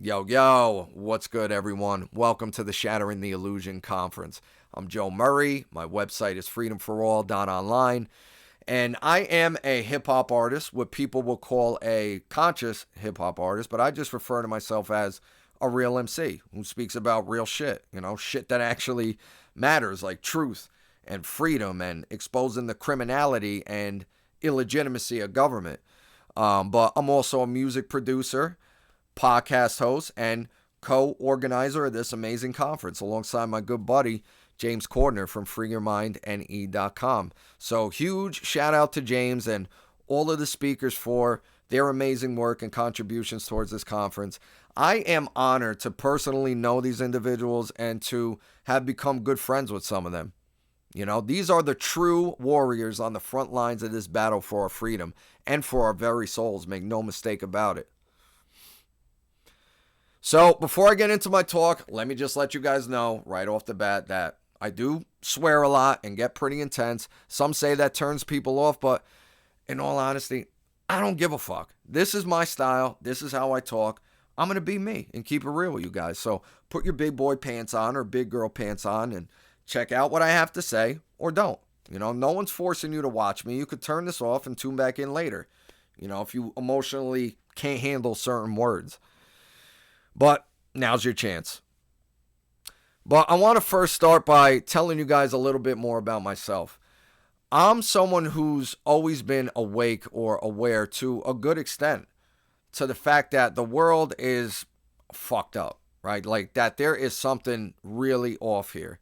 Yo, yo, what's good, everyone? Welcome to the Shattering the Illusion Conference. I'm Joe Murray. My website is freedomforall.online. And I am a hip-hop artist, what people will call a conscious hip-hop artist, but I just refer to myself as a real MC who speaks about real shit, shit that actually matters, like truth and freedom and exposing the criminality and illegitimacy of government. But I'm also a music producer, podcast host, and co-organizer of this amazing conference alongside my good buddy James Cordner from freeyourmindne.com. So huge shout out to James and all of the speakers for their amazing work and contributions towards this conference. I am honored to personally know these individuals and to have become good friends with some of them. These are the true warriors on the front lines of this battle for our freedom and for our very souls. Make no mistake about it. So before I get into my talk, let me just let you guys know right off the bat that I do swear a lot and get pretty intense. Some say that turns people off, but in all honesty, I don't give a fuck. This is my style. This is how I talk. I'm going to be me and keep it real with you guys. So put your big boy pants on or big girl pants on and check out what I have to say or don't. No one's forcing you to watch me. You could turn this off and tune back in later, if you emotionally can't handle certain words. But now's your chance. But I want to first start by telling you guys a little bit more about myself. I'm someone who's always been awake or aware to a good extent to the fact that the world is fucked up, right? Like that there is something really off here.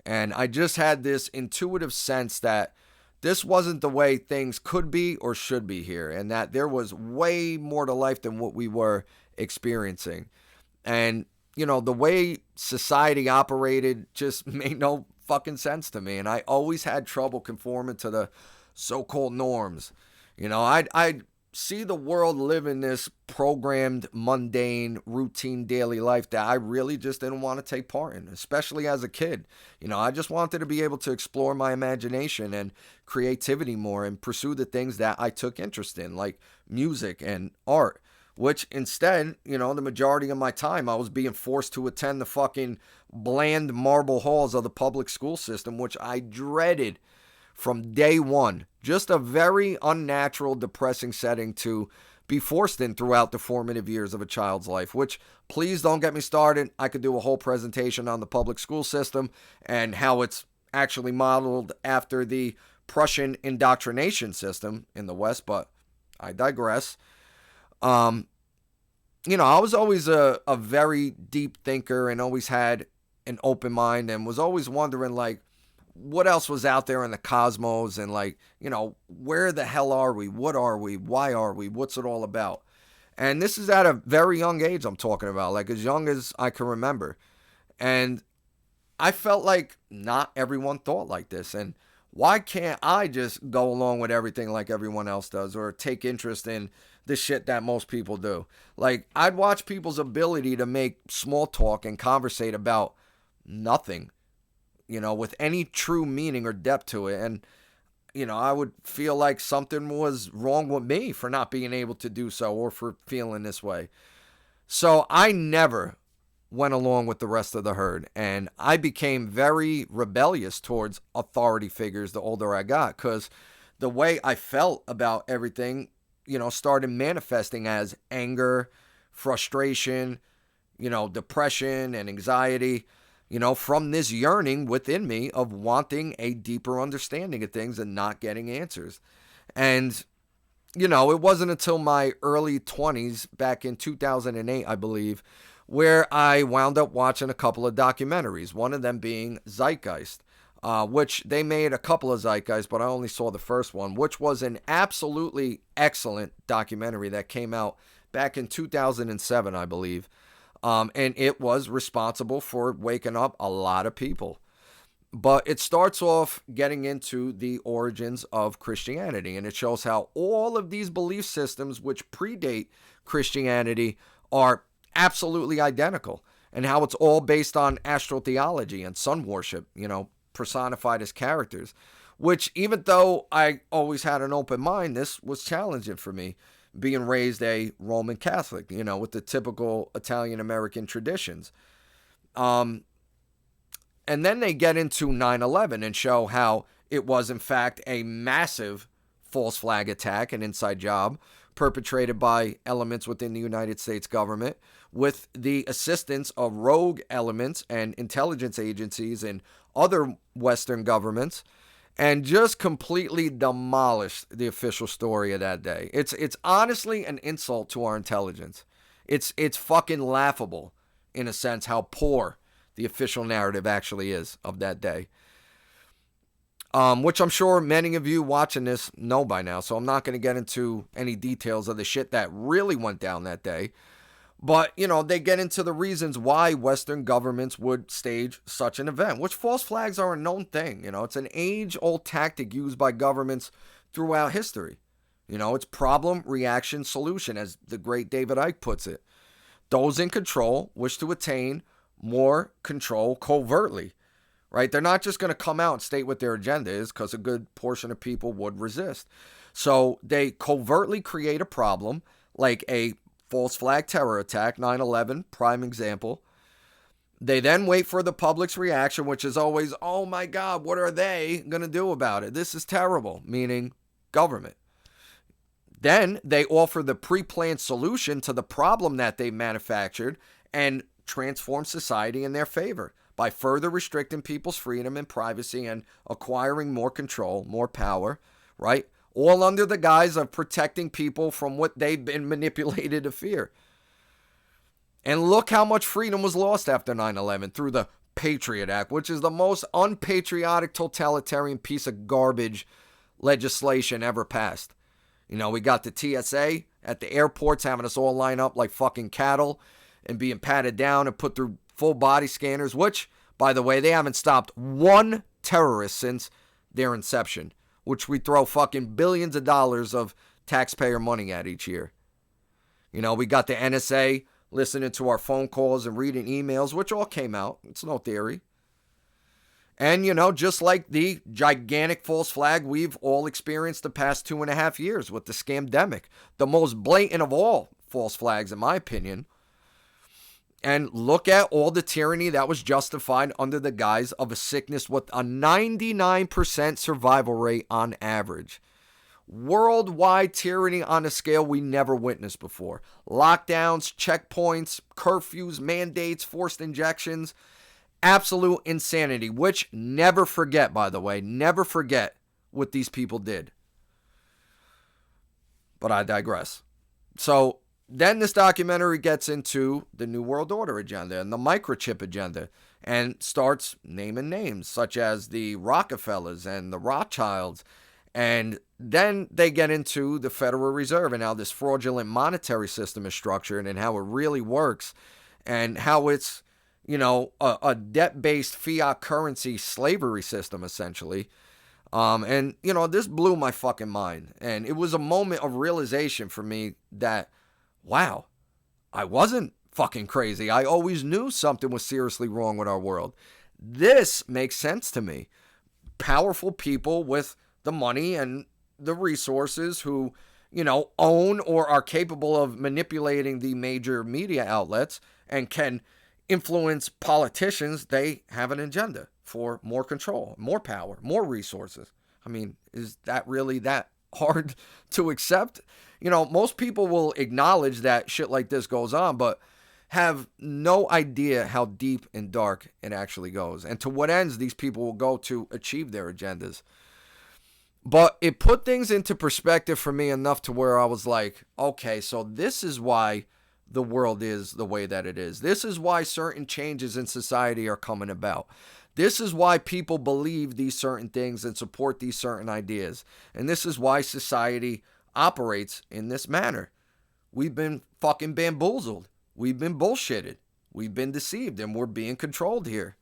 And I just had this intuitive sense that this wasn't the way things could be or should be here, and that there was way more to life than what we were experiencing. And, the way society operated just made no fucking sense to me. And I always had trouble conforming to the so-called norms. I'd see the world live in this programmed, mundane, routine daily life that I really just didn't want to take part in, especially as a kid. I just wanted to be able to explore my imagination and creativity more and pursue the things that I took interest in, like music and art. Which instead, the majority of my time, I was being forced to attend the fucking bland marble halls of the public school system, which I dreaded from day one. Just a very unnatural, depressing setting to be forced in throughout the formative years of a child's life, which, please don't get me started. I could do a whole presentation on the public school system and how it's actually modeled after the Prussian indoctrination system in the West, but I digress. I was always a very deep thinker and always had an open mind and was always wondering, like, what else was out there in the cosmos and, like, where the hell are we? What are we? Why are we? What's it all about? And this is at a very young age I'm talking about, like as young as I can remember. And I felt like not everyone thought like this. And why can't I just go along with everything like everyone else does or take interest in the shit that most people do? Like, I'd watch people's ability to make small talk and conversate about nothing, with any true meaning or depth to it. And, I would feel like something was wrong with me for not being able to do so or for feeling this way. So I never went along with the rest of the herd, and I became very rebellious towards authority figures the older I got, because the way I felt about everything, started manifesting as anger, frustration, depression and anxiety, from this yearning within me of wanting a deeper understanding of things and not getting answers. And, it wasn't until my early 20s, back in 2008, I believe, where I wound up watching a couple of documentaries, one of them being Zeitgeist, which they made a couple of Zeitgeist, but I only saw the first one, which was an absolutely excellent documentary that came out back in 2007, I believe. And it was responsible for waking up a lot of people. But it starts off getting into the origins of Christianity, and it shows how all of these belief systems which predate Christianity are absolutely identical, and how it's all based on astral theology and sun worship, personified as characters, which, even though I always had an open mind, this was challenging for me, being raised a Roman Catholic, with the typical Italian-American traditions. And then they get into 9/11 and show how it was, in fact, a massive false flag attack, an inside job perpetrated by elements within the United States government with the assistance of rogue elements and intelligence agencies and other Western governments, and just completely demolished the official story of that day. It's honestly an insult to our intelligence. It's fucking laughable, in a sense, how poor the official narrative actually is of that day. Which I'm sure many of you watching this know by now, so I'm not going to get into any details of the shit that really went down that day. But, they get into the reasons why Western governments would stage such an event, which false flags are a known thing. It's an age-old tactic used by governments throughout history. It's problem, reaction, solution, as the great David Icke puts it. Those in control wish to attain more control covertly, right? They're not just going to come out and state what their agenda is, because a good portion of people would resist. So they covertly create a problem, like a false flag terror attack, 9/11, prime example. They then wait for the public's reaction, which is always, oh my God, what are they going to do about it? This is terrible, meaning government. Then they offer the pre-planned solution to the problem that they manufactured and transform society in their favor by further restricting people's freedom and privacy and acquiring more control, more power, right? All under the guise of protecting people from what they've been manipulated to fear. And look how much freedom was lost after 9/11 through the Patriot Act, which is the most unpatriotic, totalitarian piece of garbage legislation ever passed. We got the TSA at the airports having us all line up like fucking cattle and being patted down and put through full body scanners, which, by the way, they haven't stopped one terrorist since their inception, which we throw fucking billions of dollars of taxpayer money at each year. We got the NSA listening to our phone calls and reading emails, which all came out. It's no theory. And, just like the gigantic false flag we've all experienced the past 2.5 years with the scamdemic, the most blatant of all false flags, in my opinion. And look at all the tyranny that was justified under the guise of a sickness with a 99% survival rate on average. Worldwide tyranny on a scale we never witnessed before. Lockdowns, checkpoints, curfews, mandates, forced injections. Absolute insanity, which never forget, by the way, never forget what these people did. But I digress. So then this documentary gets into the New World Order agenda and the microchip agenda and starts naming names such as the Rockefellers and the Rothschilds. And then they get into the Federal Reserve and how this fraudulent monetary system is structured and how it really works and how it's, a debt-based fiat currency slavery system, essentially. And this blew my fucking mind. And it was a moment of realization for me that, wow, I wasn't fucking crazy. I always knew something was seriously wrong with our world. This makes sense to me. Powerful people with the money and the resources who, own or are capable of manipulating the major media outlets and can influence politicians, they have an agenda for more control, more power, more resources. I mean, is that really that hard to accept? Most people will acknowledge that shit like this goes on, but have no idea how deep and dark it actually goes and to what ends these people will go to achieve their agendas. But it put things into perspective for me enough to where I was like, okay, so this is why the world is the way that it is. This is why certain changes in society are coming about. This is why people believe these certain things and support these certain ideas. And this is why society operates in this manner. We've been fucking bamboozled. We've been bullshitted. We've been deceived and we're being controlled here.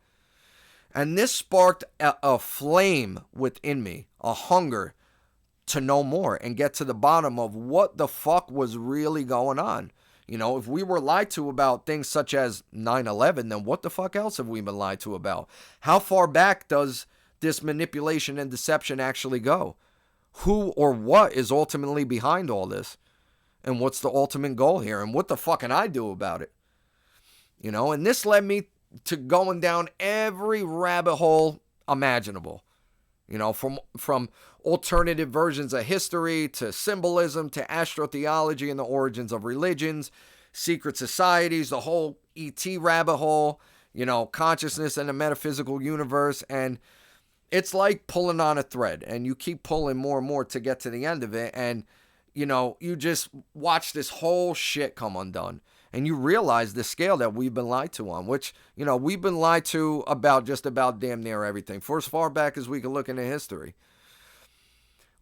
And this sparked a flame within me, a hunger to know more and get to the bottom of what the fuck was really going on. If we were lied to about things such as 9/11, then what the fuck else have we been lied to about? How far back does this manipulation and deception actually go? Who or what is ultimately behind all this? And what's the ultimate goal here? And what the fuck can I do about it? And this led me to going down every rabbit hole imaginable. From alternative versions of history to symbolism to astrotheology and the origins of religions, secret societies, the whole ET rabbit hole, consciousness and the metaphysical universe. And it's like pulling on a thread, and you keep pulling more and more to get to the end of it. And, you just watch this whole shit come undone. And you realize the scale that we've been lied to on, which, we've been lied to about just about damn near everything for as far back as we can look into history.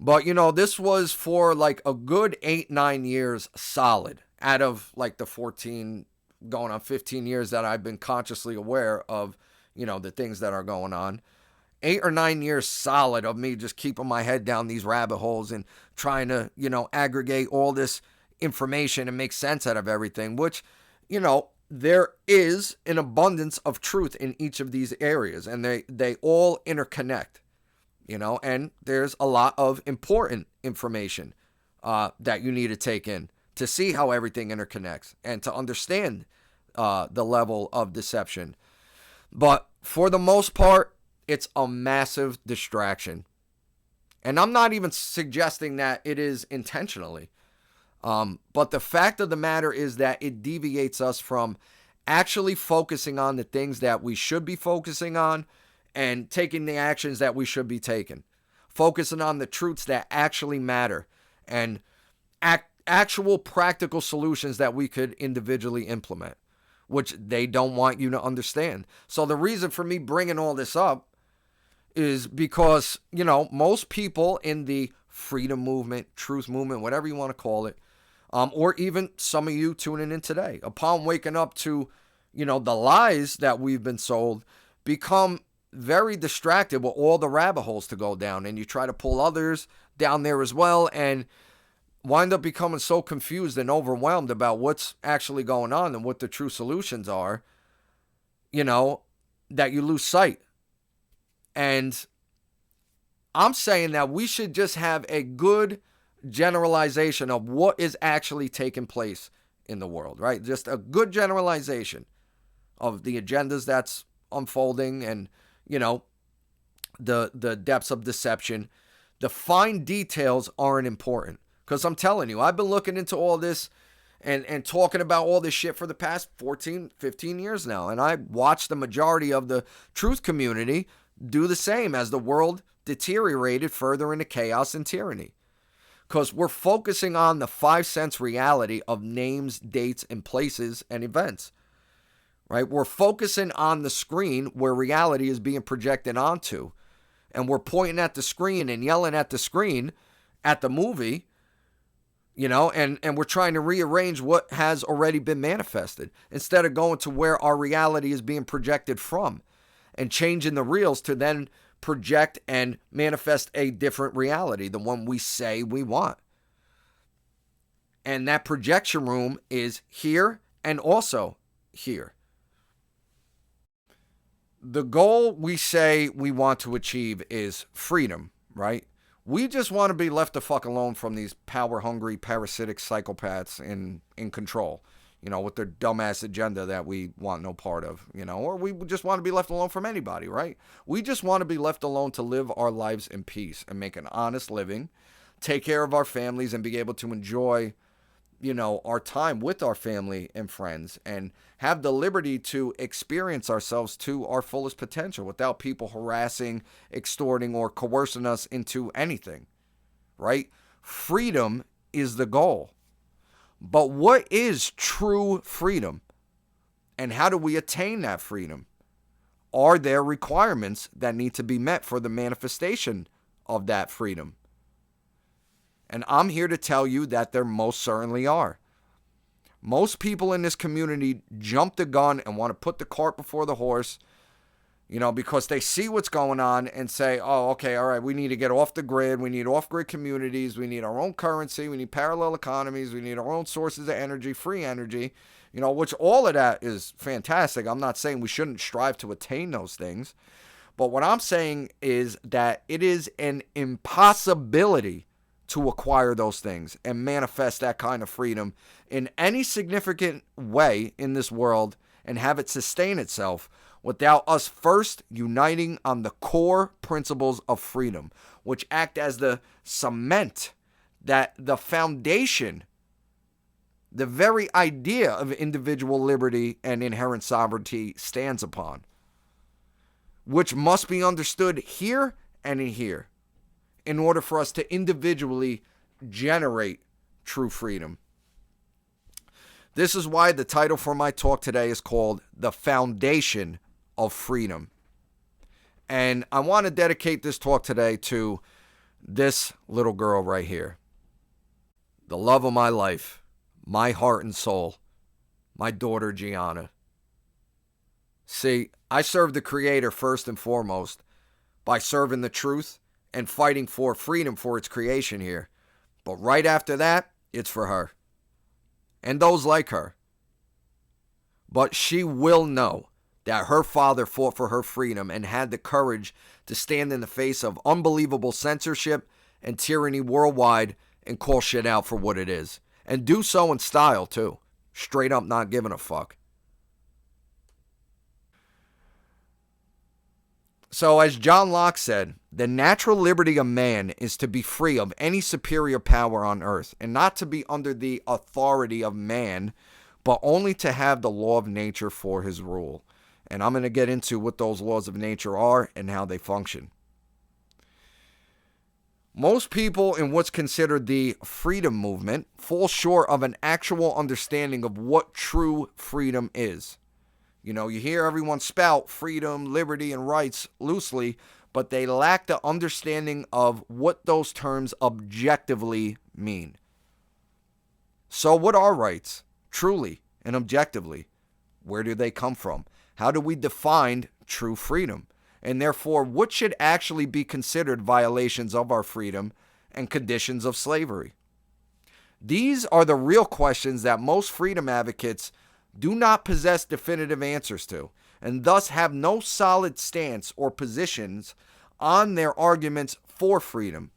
But, this was for like a good 8-9 years solid out of like the 14 going on 15 years that I've been consciously aware of, the things that are going on. 8 or 9 years solid of me just keeping my head down these rabbit holes and trying to, aggregate all this information and make sense out of everything, which, there is an abundance of truth in each of these areas, and they all interconnect, and there's a lot of important information that you need to take in to see how everything interconnects and to understand the level of deception. But for the most part, it's a massive distraction. And I'm not even suggesting that it is intentionally. But the fact of the matter is that it deviates us from actually focusing on the things that we should be focusing on and taking the actions that we should be taking. Focusing on the truths that actually matter and actual practical solutions that we could individually implement, which they don't want you to understand. So the reason for me bringing all this up is because, most people in the freedom movement, truth movement, whatever you want to call it, or even some of you tuning in today, upon waking up to, the lies that we've been sold, become very distracted with all the rabbit holes to go down. And you try to pull others down there as well and wind up becoming so confused and overwhelmed about what's actually going on and what the true solutions are, that you lose sight. And I'm saying that we should just have a good generalization of what is actually taking place in the world, right? Just a good generalization of the agendas that's unfolding and, the depths of deception. The fine details aren't important, because I'm telling you, I've been looking into all this and talking about all this shit for the past 14, 15 years now. And I watched the majority of the truth community do the same as the world deteriorated further into chaos and tyranny. Because we're focusing on the 5 sense reality of names, dates, and places and events. Right? We're focusing on the screen where reality is being projected onto. And we're pointing at the screen and yelling at the screen at the movie, and we're trying to rearrange what has already been manifested instead of going to where our reality is being projected from and changing the reels to then project and manifest a different reality, the one we say we want. And that projection room is here and also here. The goal we say we want to achieve is freedom, right? We just want to be left the fuck alone from these power-hungry, parasitic psychopaths in control, with their dumbass agenda that we want no part of, or we just want to be left alone from anybody, right? We just want to be left alone to live our lives in peace and make an honest living, take care of our families, and be able to enjoy, our time with our family and friends, and have the liberty to experience ourselves to our fullest potential without people harassing, extorting, or coercing us into anything, right? Freedom is the goal. But what is true freedom? And how do we attain that freedom? Are there requirements that need to be met for the manifestation of that freedom? And I'm here to tell you that there most certainly are. Most people in this community jump the gun and want to put the cart before the horse, because they see what's going on and say, oh, okay, all right, we need to get off the grid. We need off-grid communities. We need our own currency. We need parallel economies. We need our own sources of energy, free energy, which all of that is fantastic. I'm not saying we shouldn't strive to attain those things. But what I'm saying is that it is an impossibility to acquire those things and manifest that kind of freedom in any significant way in this world and have it sustain itself without us first uniting on the core principles of freedom, which act as the cement, that the foundation, the very idea of individual liberty and inherent sovereignty stands upon, which must be understood here and in here in order for us to individually generate true freedom. This is why the title for my talk today is called The Foundation of Freedom. And I want to dedicate this talk today to this little girl right here. The love of my life, my heart and soul, my daughter Gianna. See, I serve the Creator first and foremost by serving the truth and fighting for freedom for its creation here. But right after that, it's for her and those like her. But she will know that her father fought for her freedom and had the courage to stand in the face of unbelievable censorship and tyranny worldwide and call shit out for what it is. And do so in style, too. Straight up not giving a fuck. So, as John Locke said, the natural liberty of man is to be free of any superior power on earth, and not to be under the authority of man, but only to have the law of nature for his rule. And I'm going to get into what those laws of nature are and how they function. Most people in what's considered the freedom movement fall short of an actual understanding of what true freedom is. You know, you hear everyone spout freedom, liberty, and rights loosely, but they lack the understanding of what those terms objectively mean. So what are rights, truly and objectively? Where do they come from? How do we define true freedom? And therefore, what should actually be considered violations of our freedom and conditions of slavery? These are the real questions that most freedom advocates do not possess definitive answers to, and thus have no solid stance or positions on their arguments for freedom.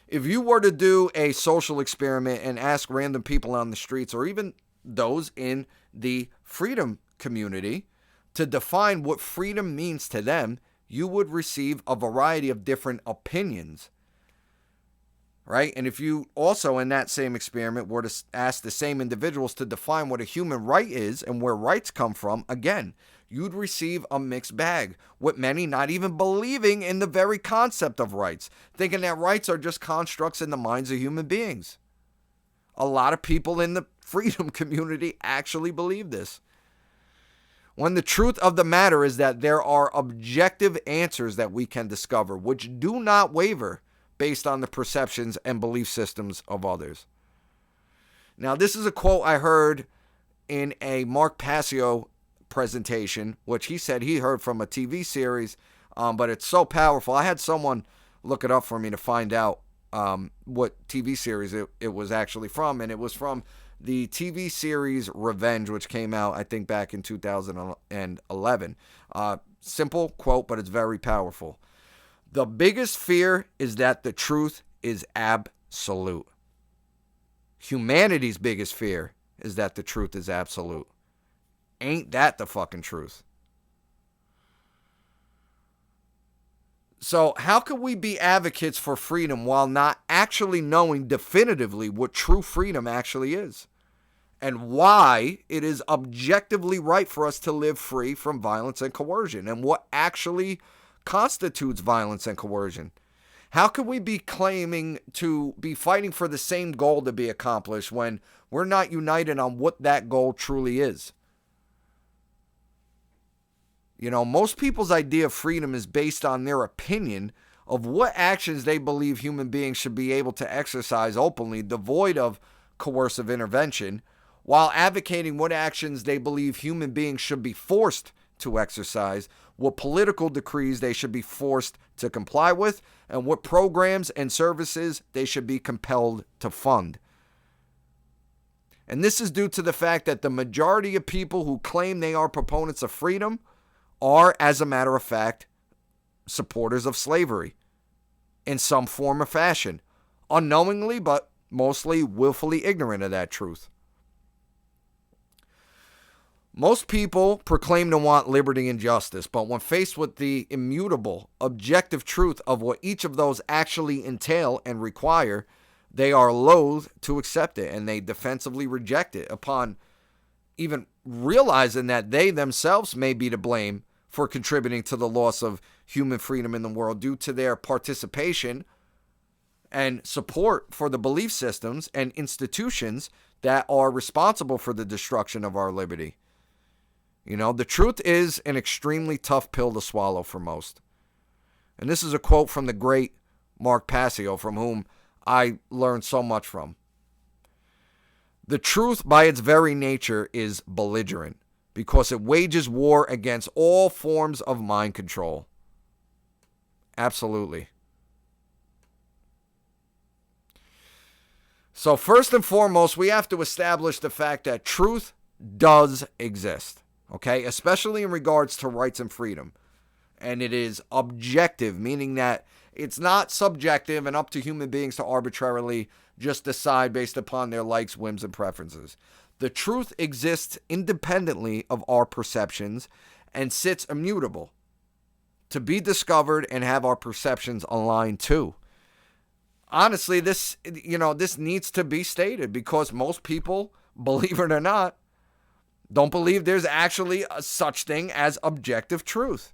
If you were to do a social experiment and ask random people on the streets, or even those in the freedom community, to define what freedom means to them, you would receive a variety of different opinions. Right? And if you also in that same experiment were to ask the same individuals to define what a human right is and where rights come from, again, you'd receive a mixed bag, with many not even believing in the very concept of rights, thinking that rights are just constructs in the minds of human beings. A lot of people in the freedom community actually believe this. When the truth of the matter is that there are objective answers that we can discover, which do not waver based on the perceptions and belief systems of others. Now, this is a quote I heard in a Mark Passio presentation, which he said he heard from a TV series, but it's so powerful. I had someone look it up for me to find out what TV series it was actually from, and it was from the TV series Revenge, which came out, I think, back in 2011. Simple quote, but it's very powerful. The biggest fear is that the truth is absolute. Humanity's biggest fear is that the truth is absolute. Ain't that the fucking truth? So how could we be advocates for freedom while not actually knowing definitively what true freedom actually is? And why it is objectively right for us to live free from violence and coercion, and what actually constitutes violence and coercion? How can we be claiming to be fighting for the same goal to be accomplished when we're not united on what that goal truly is? You know, most people's idea of freedom is based on their opinion of what actions they believe human beings should be able to exercise openly, devoid of coercive intervention, while advocating what actions they believe human beings should be forced to exercise, what political decrees they should be forced to comply with, and what programs and services they should be compelled to fund. And this is due to the fact that the majority of people who claim they are proponents of freedom are, as a matter of fact, supporters of slavery. in some form or fashion, unknowingly, but mostly willfully ignorant of that truth. Most people proclaim to want liberty and justice, but when faced with the immutable, objective truth of what each of those actually entail and require, they are loath to accept it, and they defensively reject it upon even realizing that they themselves may be to blame for contributing to the loss of human freedom in the world due to their participation and support for the belief systems and institutions that are responsible for the destruction of our liberty. You know, the truth is an extremely tough pill to swallow for most. And this is a quote from the great Mark Passio, from whom I learned so much from. The truth, by its very nature, is belligerent because it wages war against all forms of mind control. Absolutely. So first and foremost, we have to establish the fact that truth does exist. Okay, especially in regards to rights and freedom. And it is objective, meaning that it's not subjective and up to human beings to arbitrarily just decide based upon their likes, whims, and preferences. The truth exists independently of our perceptions and sits immutable to be discovered and have our perceptions aligned too. Honestly, this needs to be stated because most people, believe it or not, don't believe there's actually a such thing as objective truth.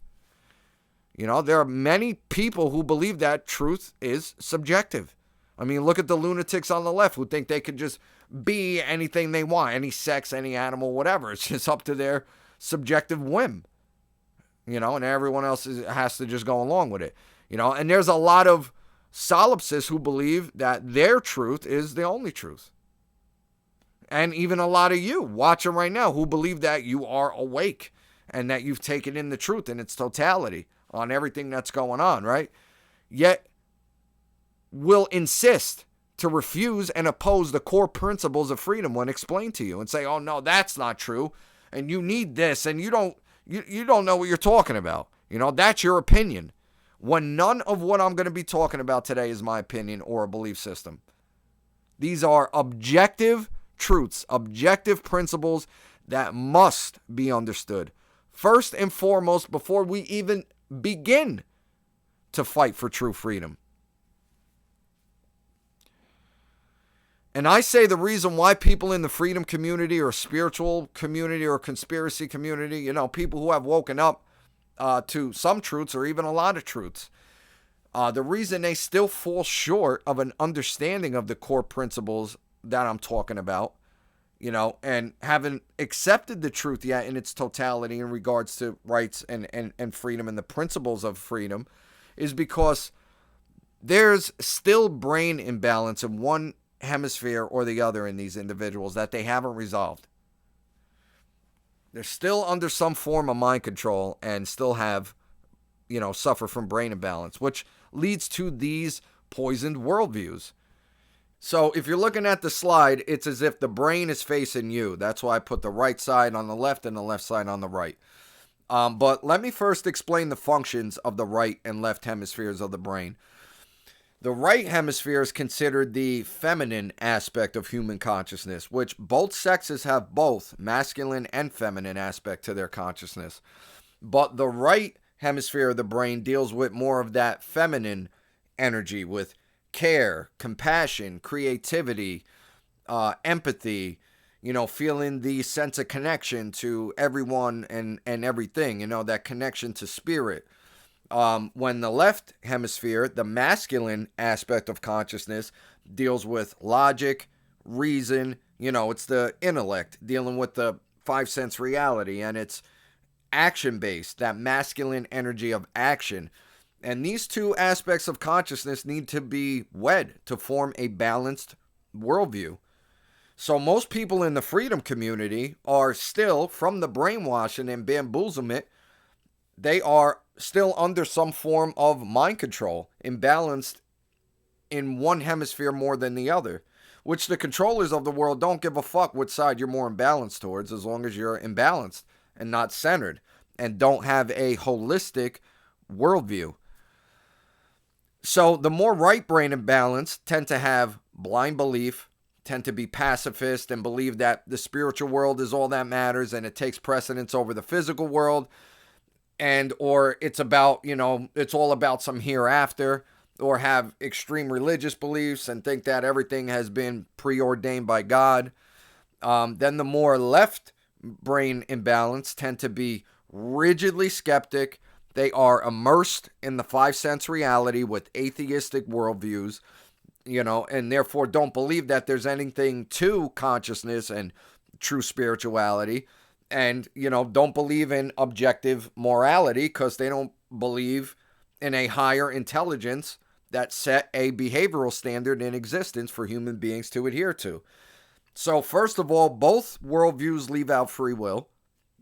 You know, there are many people who believe that truth is subjective. I mean, look at the lunatics on the left who think they can just be anything they want, any sex, any animal, whatever. It's just up to their subjective whim. You know, and everyone else has to just go along with it. You know, and there's a lot of solipsists who believe that their truth is the only truth. And even a lot of you watching right now who believe that you are awake and that you've taken in the truth in its totality on everything that's going on, right? Yet will insist to refuse and oppose the core principles of freedom when explained to you and say, oh, no, that's not true. And you need this. And you don't know what you're talking about. You know, that's your opinion. When none of what I'm going to be talking about today is my opinion or a belief system. These are objective truths, objective principles that must be understood. First and foremost, before we even begin to fight for true freedom. And I say the reason why people in the freedom community or spiritual community or conspiracy community, you know, people who have woken up to some truths or even a lot of truths, the reason they still fall short of an understanding of the core principles that I'm talking about, you know, and haven't accepted the truth yet in its totality in regards to rights and freedom and the principles of freedom, is because there's still brain imbalance in one hemisphere or the other in these individuals that they haven't resolved. They're still under some form of mind control and still have, you know, suffer from brain imbalance, which leads to these poisoned worldviews. So if you're looking at the slide, it's as if the brain is facing you. That's why I put the right side on the left and the left side on the right. But let me first explain the functions of the right and left hemispheres of the brain. The right hemisphere is considered the feminine aspect of human consciousness, which both sexes have both masculine and feminine aspect to their consciousness. But the right hemisphere of the brain deals with more of that feminine energy with care, compassion, creativity, empathy, you know, feeling the sense of connection to everyone and everything, you know, that connection to spirit. When the left hemisphere, the masculine aspect of consciousness, deals with logic, reason, you know, it's the intellect, dealing with the five sense reality, and it's action-based, that masculine energy of action. And these two aspects of consciousness need to be wed to form a balanced worldview. So most people in the freedom community are still, from the brainwashing and bamboozlement, they are still under some form of mind control, imbalanced in one hemisphere more than the other, which the controllers of the world don't give a fuck which side you're more imbalanced towards, as long as you're imbalanced and not centered and don't have a holistic worldview. So the more right brain imbalanced tend to have blind belief, tend to be pacifist, and believe that the spiritual world is all that matters and it takes precedence over the physical world, and or it's about, it's all about some hereafter, or have extreme religious beliefs and think that everything has been preordained by God. Then the more left brain imbalance tend to be rigidly skeptic. They are immersed in the five sense reality with atheistic worldviews, and therefore don't believe that there's anything to consciousness and true spirituality, and, don't believe in objective morality because they don't believe in a higher intelligence that set a behavioral standard in existence for human beings to adhere to. So, first of all, both worldviews leave out free will.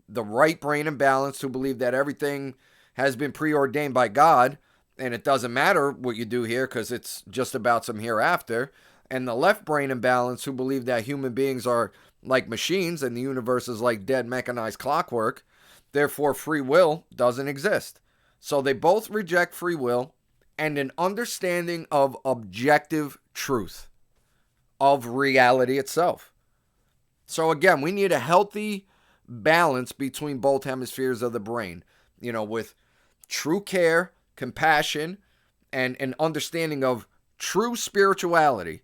The right brain imbalanced, who believe that everything has been preordained by God and it doesn't matter what you do here because it's just about some hereafter. And the left brain imbalanced, who believe that human beings are like machines and the universe is like dead mechanized clockwork. Therefore, free will doesn't exist. So they both reject free will and an understanding of objective truth, of reality itself. So again, we need a healthy balance between both hemispheres of the brain, with true care, compassion, and an understanding of true spirituality,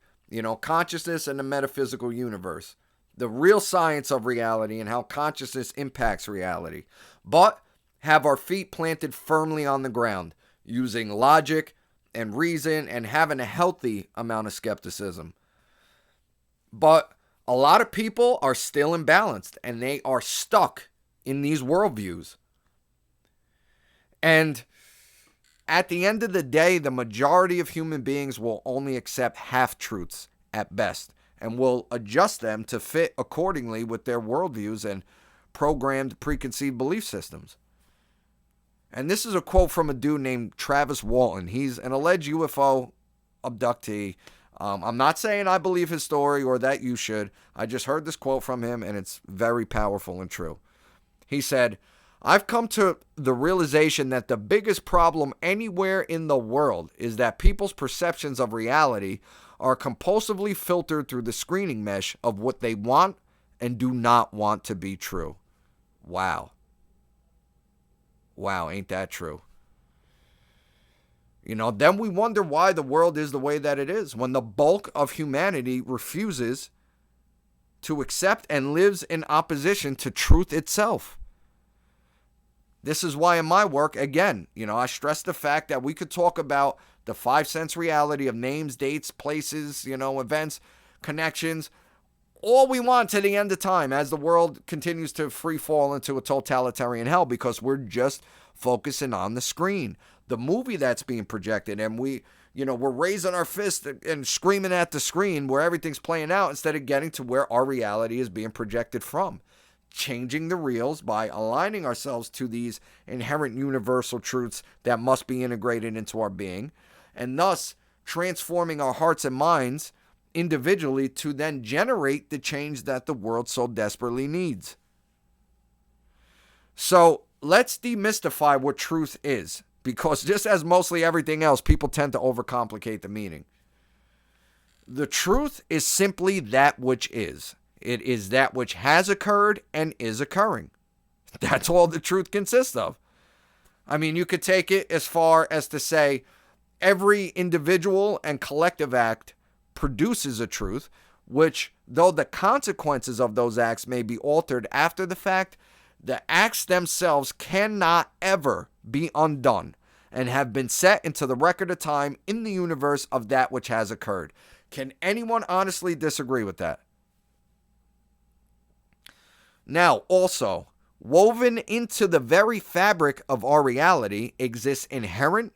consciousness and the metaphysical universe, the real science of reality and how consciousness impacts reality, but have our feet planted firmly on the ground, using logic and reason and having a healthy amount of skepticism. But a lot of people are still imbalanced and they are stuck in these worldviews. And at the end of the day, the majority of human beings will only accept half-truths at best and will adjust them to fit accordingly with their worldviews and programmed preconceived belief systems. And this is a quote from a dude named Travis Walton. He's an alleged UFO abductee. I'm not saying I believe his story or that you should. I just heard this quote from him, and it's very powerful and true. He said, "I've come to the realization that the biggest problem anywhere in the world is that people's perceptions of reality are compulsively filtered through the screening mesh of what they want and do not want to be true." Wow. Wow, ain't that true? Then we wonder why the world is the way that it is, when the bulk of humanity refuses to accept and lives in opposition to truth itself. This is why in my work, again, I stress the fact that we could talk about the five sense reality of names, dates, places, events, connections, all we want to the end of time as the world continues to free fall into a totalitarian hell, because we're just focusing on the screen, the movie that's being projected, and we're raising our fist and screaming at the screen where everything's playing out instead of getting to where our reality is being projected from. Changing the reels by aligning ourselves to these inherent universal truths that must be integrated into our being, and thus transforming our hearts and minds individually to then generate the change that the world so desperately needs. So let's demystify what truth is, because just as mostly everything else, people tend to overcomplicate the meaning. The truth is simply that which is. It is that which has occurred and is occurring. That's all the truth consists of. I mean, you could take it as far as to say every individual and collective act produces a truth, which, though the consequences of those acts may be altered after the fact, the acts themselves cannot ever be undone and have been set into the record of time in the universe of that which has occurred. Can anyone honestly disagree with that? Now, also, woven into the very fabric of our reality exists inherent,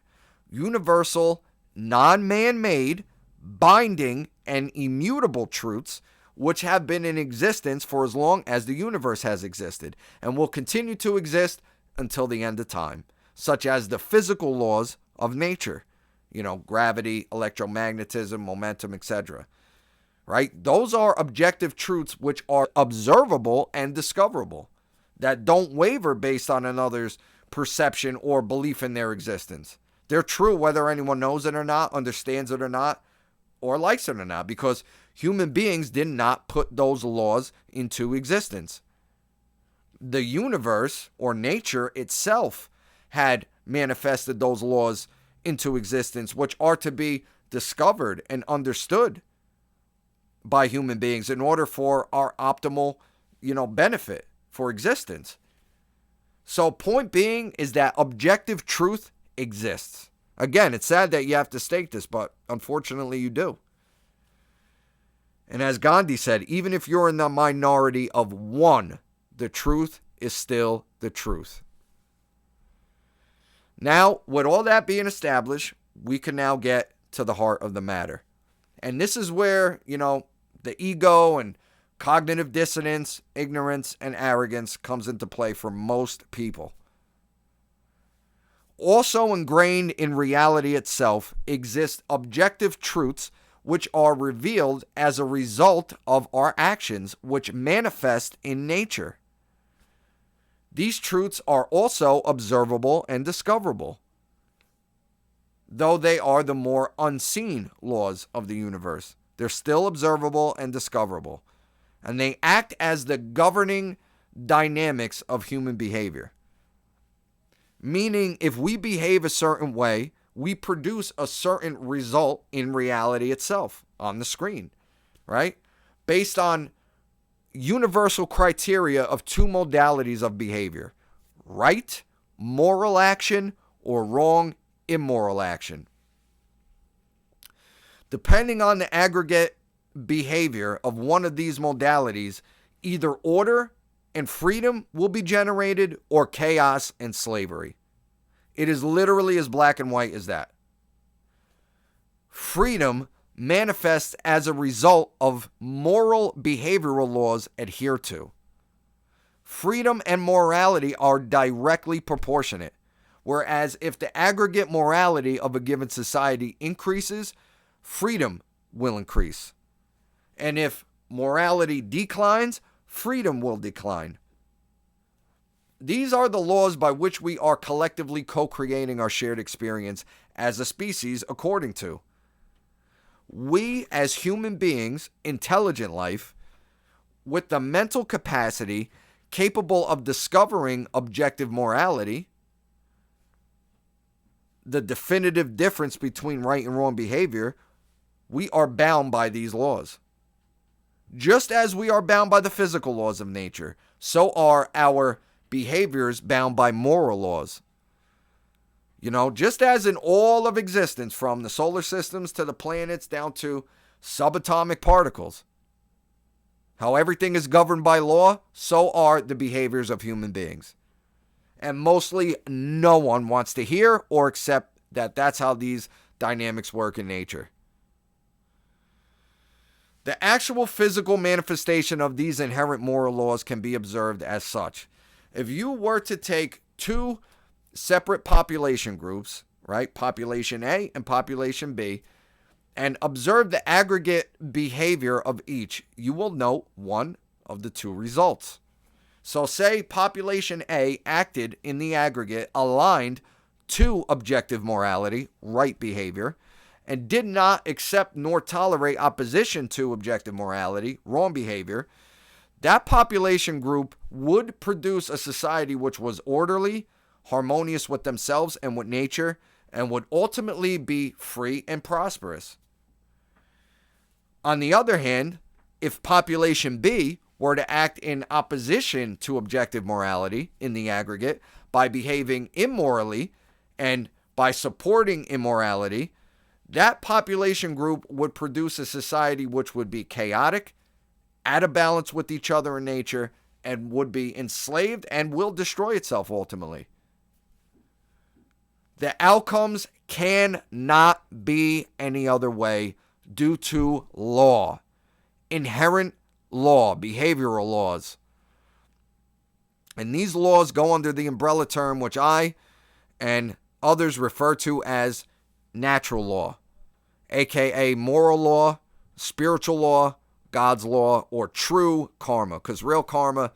universal, non-man-made, binding, and immutable truths which have been in existence for as long as the universe has existed and will continue to exist until the end of time, such as the physical laws of nature, gravity, electromagnetism, momentum, etc. Right? Those are objective truths which are observable and discoverable, that don't waver based on another's perception or belief in their existence. They're true whether anyone knows it or not, understands it or not, or likes it or not, because human beings did not put those laws into existence. The universe or nature itself had manifested those laws into existence, which are to be discovered and understood by human beings in order for our optimal, benefit for existence. So point being is that objective truth exists. Again, it's sad that you have to state this, but unfortunately you do. And as Gandhi said, even if you're in the minority of one, the truth is still the truth. Now, with all that being established, we can now get to the heart of the matter. And this is where, the ego and cognitive dissonance, ignorance, and arrogance comes into play for most people. Also ingrained in reality itself exist objective truths which are revealed as a result of our actions, which manifest in nature. These truths are also observable and discoverable, though they are the more unseen laws of the universe. They're still observable and discoverable, and they act as the governing dynamics of human behavior. Meaning, if we behave a certain way, we produce a certain result in reality itself on the screen, right? Based on universal criteria of two modalities of behavior: right, moral action, or wrong, immoral action. Depending on the aggregate behavior of one of these modalities, either order and freedom will be generated or chaos and slavery. It is literally as black and white as that. Freedom manifests as a result of moral behavioral laws adhered to. Freedom and morality are directly proportionate, whereas if the aggregate morality of a given society increases, freedom will increase. And if morality declines, freedom will decline. These are the laws by which we are collectively co-creating our shared experience as a species according to. We, as human beings, intelligent life, with the mental capacity capable of discovering objective morality, the definitive difference between right and wrong behavior, we are bound by these laws. Just as we are bound by the physical laws of nature, so are our behaviors bound by moral laws. Just as in all of existence, from the solar systems to the planets down to subatomic particles, how everything is governed by law, so are the behaviors of human beings. And mostly no one wants to hear or accept that that's how these dynamics work in nature. The actual physical manifestation of these inherent moral laws can be observed as such. If you were to take two separate population groups, right, population A and population B, and observe the aggregate behavior of each, you will note one of the two results. So say population A acted in the aggregate aligned to objective morality, right behavior, and did not accept nor tolerate opposition to objective morality, wrong behavior. That population group would produce a society which was orderly, harmonious with themselves and with nature, and would ultimately be free and prosperous. On the other hand, if population B were to act in opposition to objective morality in the aggregate by behaving immorally and by supporting immorality, that population group would produce a society which would be chaotic, out of balance with each other in nature, and would be enslaved and will destroy itself ultimately. The outcomes cannot be any other way due to law, inherent law, behavioral laws. And these laws go under the umbrella term which I and others refer to as natural law, aka moral law, spiritual law, God's law, or true karma, because real karma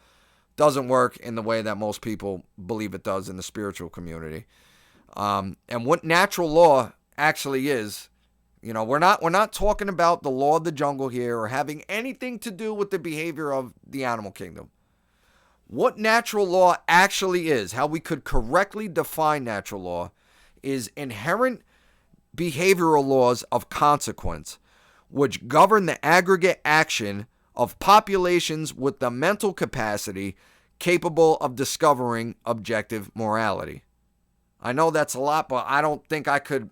doesn't work in the way that most people believe it does in the spiritual community. And what natural law actually is. We're not talking about the law of the jungle here or having anything to do with the behavior of the animal kingdom. What natural law actually is, how we could correctly define natural law, is inherent behavioral laws of consequence, which govern the aggregate action of populations with the mental capacity capable of discovering objective morality. I know that's a lot, but I don't think I could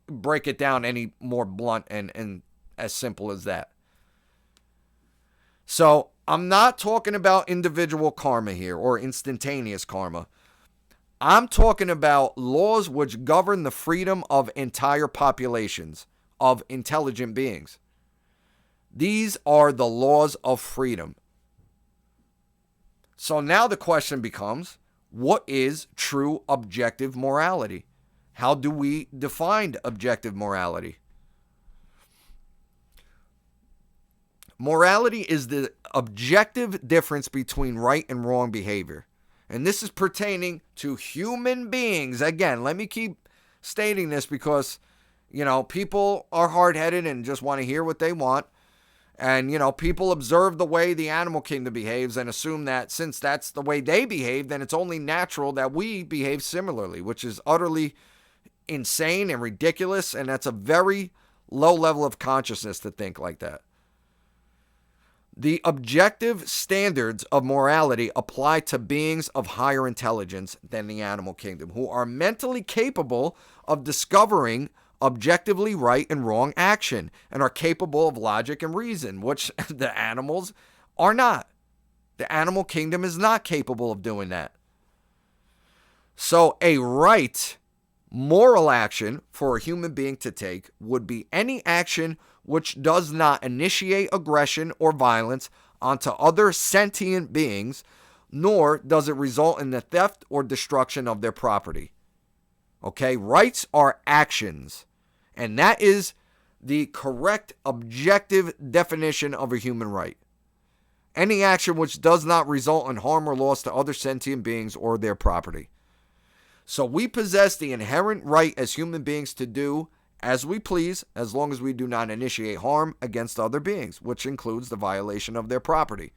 break it down any more blunt and as simple as that. So I'm not talking about individual karma here or instantaneous karma. I'm talking about laws which govern the freedom of entire populations of intelligent beings. These are the laws of freedom. So now the question becomes, what is true objective morality? How do we define objective morality? Morality is the objective difference between right and wrong behavior. And this is pertaining to human beings. Again, let me keep stating this because, people are hard-headed and just want to hear what they want. And, people observe the way the animal kingdom behaves and assume that since that's the way they behave, then it's only natural that we behave similarly, which is utterly insane and ridiculous. And that's a very low level of consciousness to think like that. The objective standards of morality apply to beings of higher intelligence than the animal kingdom, who are mentally capable of discovering objectively right and wrong action and are capable of logic and reason, which the animals are not. The animal kingdom is not capable of doing that. So a right moral action for a human being to take would be any action which does not initiate aggression or violence onto other sentient beings, nor does it result in the theft or destruction of their property. Okay, rights are actions, and that is the correct objective definition of a human right. Any action which does not result in harm or loss to other sentient beings or their property. So we possess the inherent right as human beings to do as we please, as long as we do not initiate harm against other beings, which includes the violation of their property.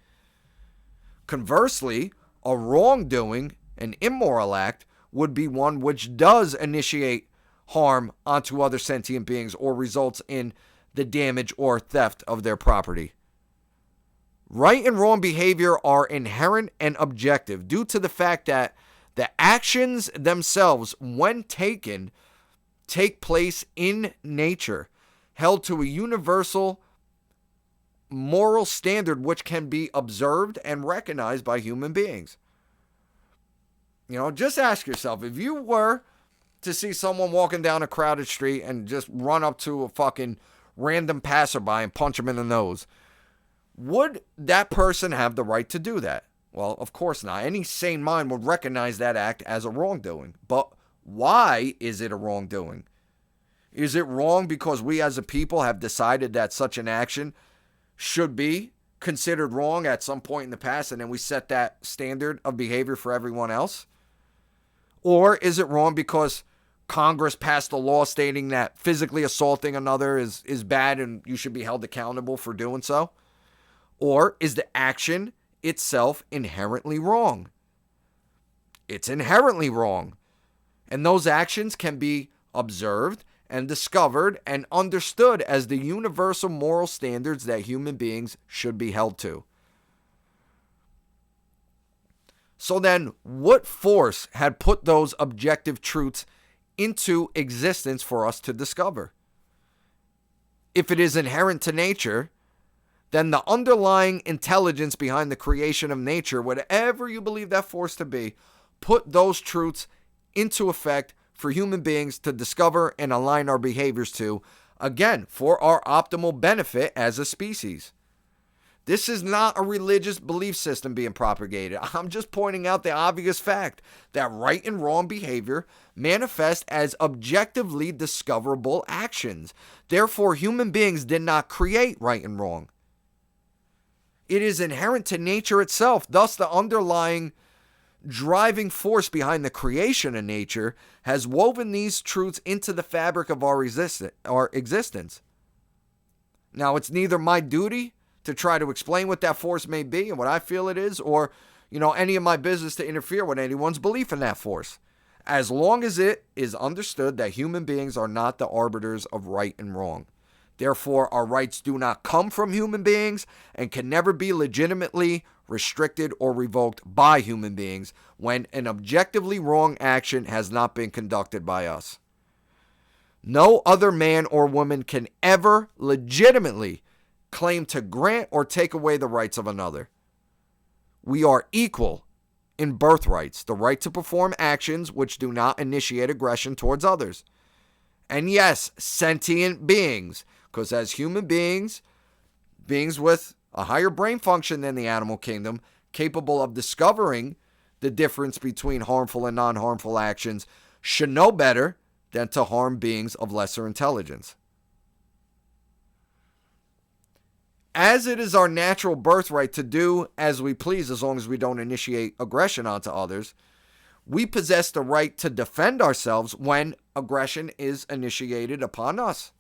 Conversely, a wrongdoing, an immoral act, would be one which does initiate harm onto other sentient beings or results in the damage or theft of their property. Right and wrong behavior are inherent and objective due to the fact that the actions themselves, when taken, take place in nature, held to a universal moral standard which can be observed and recognized by human beings. Just ask yourself, if you were to see someone walking down a crowded street and just run up to a fucking random passerby and punch him in the nose, would that person have the right to do that? Well, of course not. Any sane mind would recognize that act as a wrongdoing. But why is it a wrongdoing? Is it wrong because we as a people have decided that such an action should be considered wrong at some point in the past, and then we set that standard of behavior for everyone else? Or is it wrong because Congress passed a law stating that physically assaulting another is bad and you should be held accountable for doing so? Or is the action itself inherently wrong? It's inherently wrong. And those actions can be observed and discovered and understood as the universal moral standards that human beings should be held to. So then, what force had put those objective truths into existence for us to discover? If it is inherent to nature, then the underlying intelligence behind the creation of nature, whatever you believe that force to be, put those truths into effect for human beings to discover and align our behaviors to, again, for our optimal benefit as a species. This is not a religious belief system being propagated. I'm just pointing out the obvious fact that right and wrong behavior manifest as objectively discoverable actions. Therefore, human beings did not create right and wrong. It is inherent to nature itself. Thus, the underlying driving force behind the creation of nature, has woven these truths into the fabric of our existence. Now, it's neither my duty to try to explain what that force may be and what I feel it is, or, any of my business to interfere with anyone's belief in that force, as long as it is understood that human beings are not the arbiters of right and wrong. Therefore, our rights do not come from human beings and can never be legitimately restricted or revoked by human beings when an objectively wrong action has not been conducted by us. No other man or woman can ever legitimately claim to grant or take away the rights of another. We are equal in birthrights, the right to perform actions which do not initiate aggression towards others. And yes, sentient beings, because as human beings with a higher brain function than the animal kingdom, capable of discovering the difference between harmful and non-harmful actions, should know better than to harm beings of lesser intelligence. As it is our natural birthright to do as we please as long as we don't initiate aggression onto others, we possess the right to defend ourselves when aggression is initiated upon us.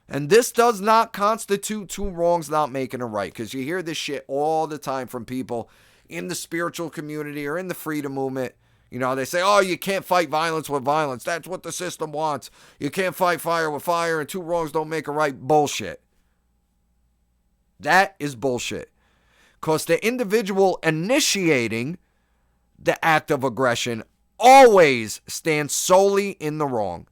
And this does not constitute two wrongs not making a right, because you hear this shit all the time from people in the spiritual community or in the freedom movement. They say, oh, you can't fight violence with violence. That's what the system wants. You can't fight fire with fire, and two wrongs don't make a right. Bullshit. That is bullshit. Because the individual initiating the act of aggression always stands solely in the wrong,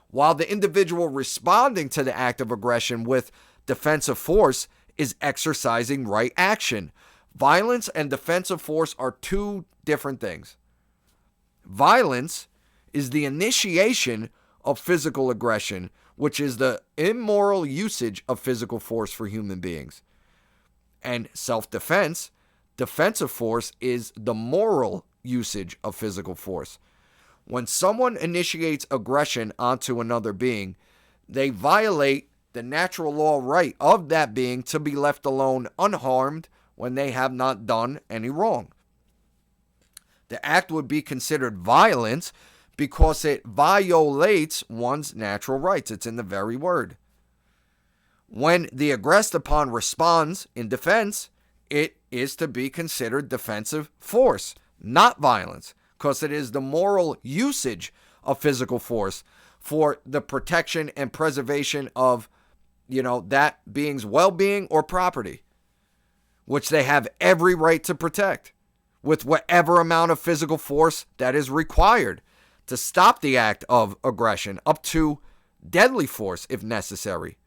while the individual responding to the act of aggression with defensive force is exercising right action. Violence and defensive force are two different things. Violence is the initiation of physical aggression, which is the immoral usage of physical force for human beings. And self-defense, defensive force, is the moral usage of physical force. When someone initiates aggression onto another being, they violate the natural law right of that being to be left alone unharmed when they have not done any wrong. The act would be considered violence because it violates one's natural rights. It's in the very word. When the aggressed upon responds in defense, it is to be considered defensive force, not violence, because it is the moral usage of physical force for the protection and preservation of, that being's well-being or property, which they have every right to protect with whatever amount of physical force that is required to stop the act of aggression, up to deadly force if necessary,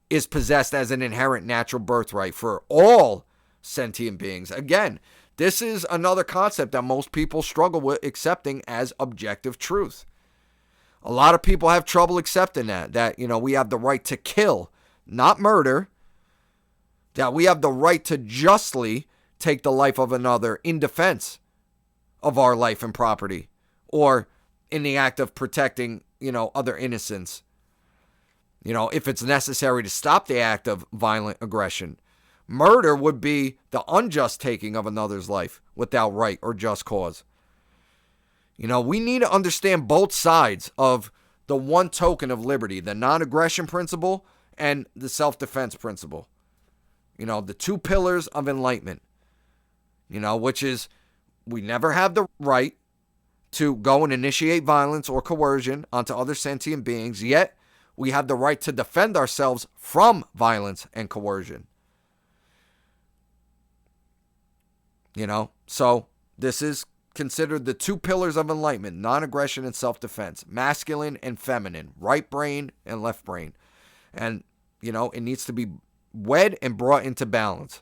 is possessed as an inherent natural birthright for all sentient beings. Again, this is another concept that most people struggle with accepting as objective truth. A lot of people have trouble accepting that we have the right to kill, not murder, that we have the right to justly take the life of another in defense of our life and property, or in the act of protecting, other innocents. If it's necessary to stop the act of violent aggression. Murder would be the unjust taking of another's life without right or just cause. We need to understand both sides of the one token of liberty, the non-aggression principle and the self-defense principle. The two pillars of enlightenment, which is we never have the right to go and initiate violence or coercion onto other sentient beings, yet we have the right to defend ourselves from violence and coercion. So this is considered the two pillars of enlightenment: non-aggression and self-defense, masculine and feminine, right brain and left brain. And, it needs to be wed and brought into balance,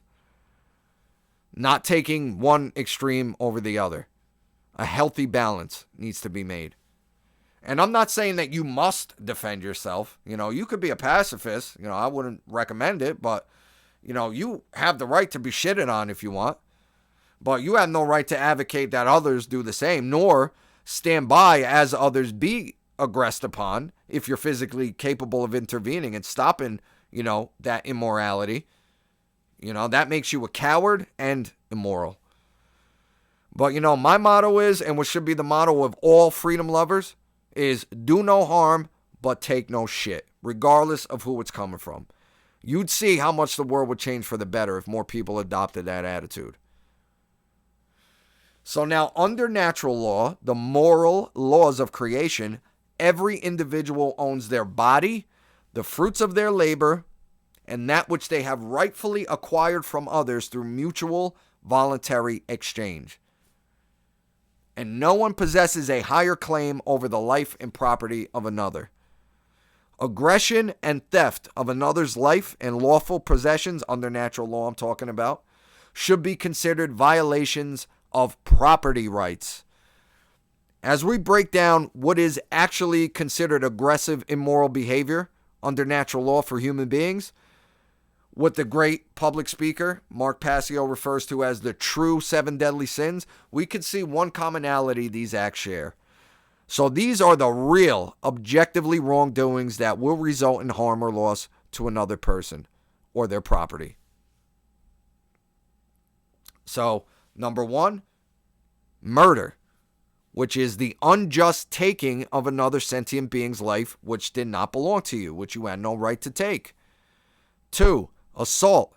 not taking one extreme over the other. A healthy balance needs to be made. And I'm not saying that you must defend yourself. You could be a pacifist. I wouldn't recommend it, but, you have the right to be shitted on if you want. But you have no right to advocate that others do the same, nor stand by as others be aggressed upon if you're physically capable of intervening and stopping, that immorality. That makes you a coward and immoral. But my motto is, and what should be the motto of all freedom lovers, is do no harm, but take no shit, regardless of who it's coming from. You'd see how much the world would change for the better if more people adopted that attitude. So now, under natural law, the moral laws of creation, every individual owns their body, the fruits of their labor, and that which they have rightfully acquired from others through mutual voluntary exchange. And no one possesses a higher claim over the life and property of another. Aggression and theft of another's life and lawful possessions, under natural law I'm talking about, should be considered violations of property rights. As we break down what is actually considered aggressive, immoral behavior under natural law for human beings, what the great public speaker Mark Passio refers to as the true 7 deadly sins, we can see one commonality these acts share. So these are the real, objectively wrongdoings that will result in harm or loss to another person or their property. So, number 1, murder, which is the unjust taking of another sentient being's life which did not belong to you, which you had no right to take. 2, assault,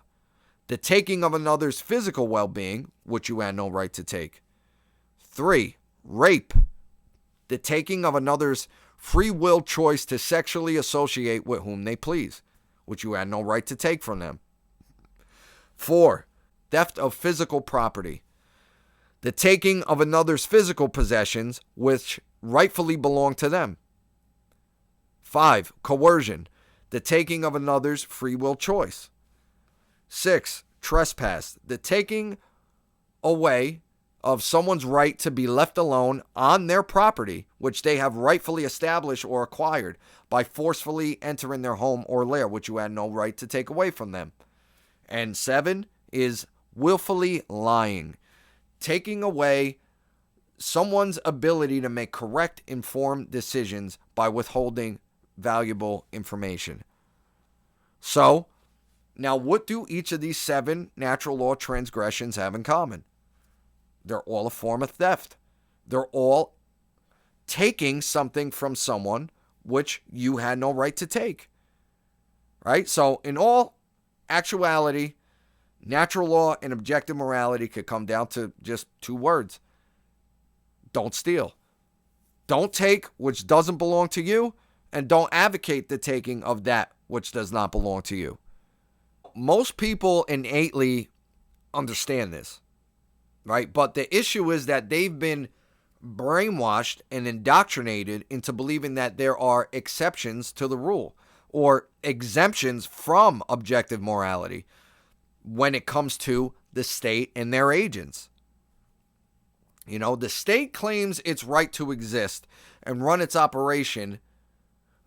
the taking of another's physical well-being, which you had no right to take. 3, rape, the taking of another's free will choice to sexually associate with whom they please, which you had no right to take from them. 4, theft of physical property, the taking of another's physical possessions which rightfully belong to them. 5, coercion, the taking of another's free will choice. 6, trespass, the taking away of someone's right to be left alone on their property, which they have rightfully established or acquired by forcefully entering their home or lair, which you had no right to take away from them. And 7 is willfully lying, taking away someone's ability to make correct, informed decisions by withholding valuable information. So, now what do each of these 7 natural law transgressions have in common? They're all a form of theft. They're all taking something from someone which you had no right to take. Right? So, in all actuality, natural law and objective morality could come down to just 2 words. Don't steal. Don't take which doesn't belong to you, and don't advocate the taking of that which does not belong to you. Most people innately understand this, right? But the issue is that they've been brainwashed and indoctrinated into believing that there are exceptions to the rule or exemptions from objective morality when it comes to the state and their agents. The state claims its right to exist and run its operation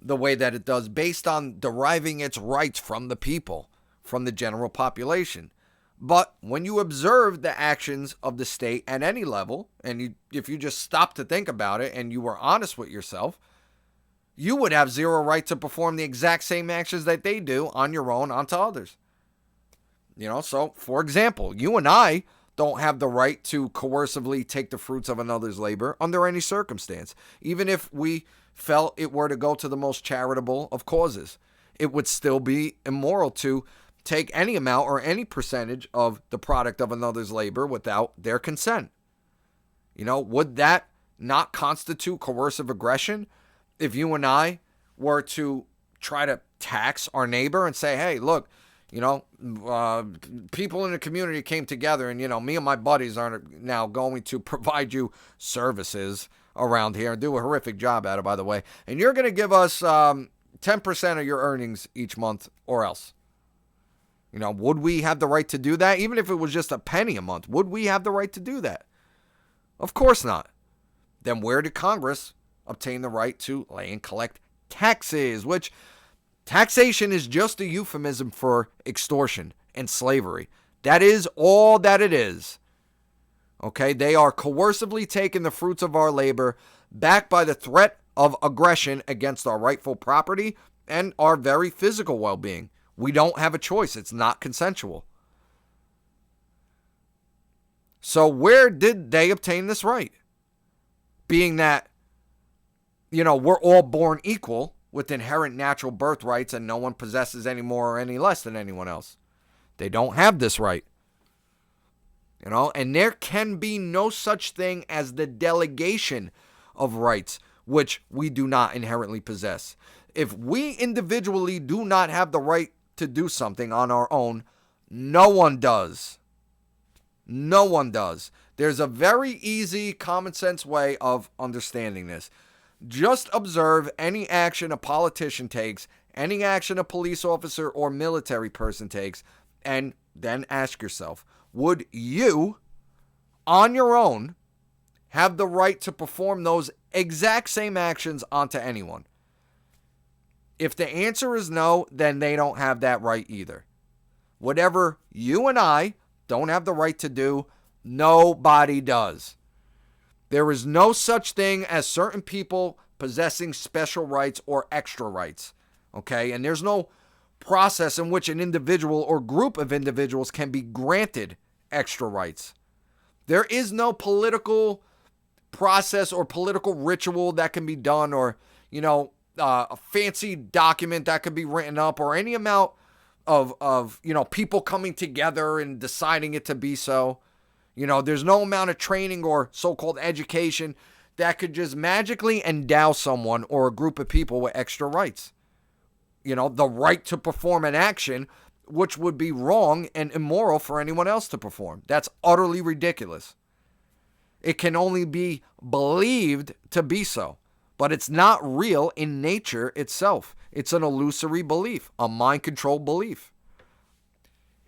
the way that it does based on deriving its rights from the people, from the general population. But when you observe the actions of the state at any level, and if you just stop to think about it and you were honest with yourself, you would have zero right to perform the exact same actions that they do on your own onto others. So for example, you and I don't have the right to coercively take the fruits of another's labor under any circumstance, even if we felt it were to go to the most charitable of causes. It would still be immoral to take any amount or any percentage of the product of another's labor without their consent. Would that not constitute coercive aggression if you and I were to try to tax our neighbor and say, hey, look, people in the community came together and, me and my buddies are now going to provide you services around here and do a horrific job at it, by the way. And you're going to give us 10% of your earnings each month or else. Would we have the right to do that? Even if it was just a penny a month, would we have the right to do that? Of course not. Then where did Congress obtain the right to lay and collect taxes, which taxation is just a euphemism for extortion and slavery. That is all that it is. Okay, they are coercively taking the fruits of our labor, backed by the threat of aggression against our rightful property and our very physical well-being. We don't have a choice. It's not consensual. So where did they obtain this right? Being that, we're all born equal with inherent natural birthrights and no one possesses any more or any less than anyone else. They don't have this right. And there can be no such thing as the delegation of rights, which we do not inherently possess. If we individually do not have the right to do something on our own, no one does. No one does. There's a very easy, common sense way of understanding this. Just observe any action a politician takes, any action a police officer or military person takes, and then ask yourself, would you, on your own, have the right to perform those exact same actions onto anyone? If the answer is no, then they don't have that right either. Whatever you and I don't have the right to do, nobody does. There is no such thing as certain people possessing special rights or extra rights. Okay? And there's no process in which an individual or group of individuals can be granted extra rights. There is no political process or political ritual that can be done, or, a fancy document that could be written up, or any amount of people coming together and deciding it to be so. There's no amount of training or so-called education that could just magically endow someone or a group of people with extra rights. The right to perform an action which would be wrong and immoral for anyone else to perform. That's utterly ridiculous. It can only be believed to be so, but it's not real in nature itself. It's an illusory belief, a mind-controlled belief.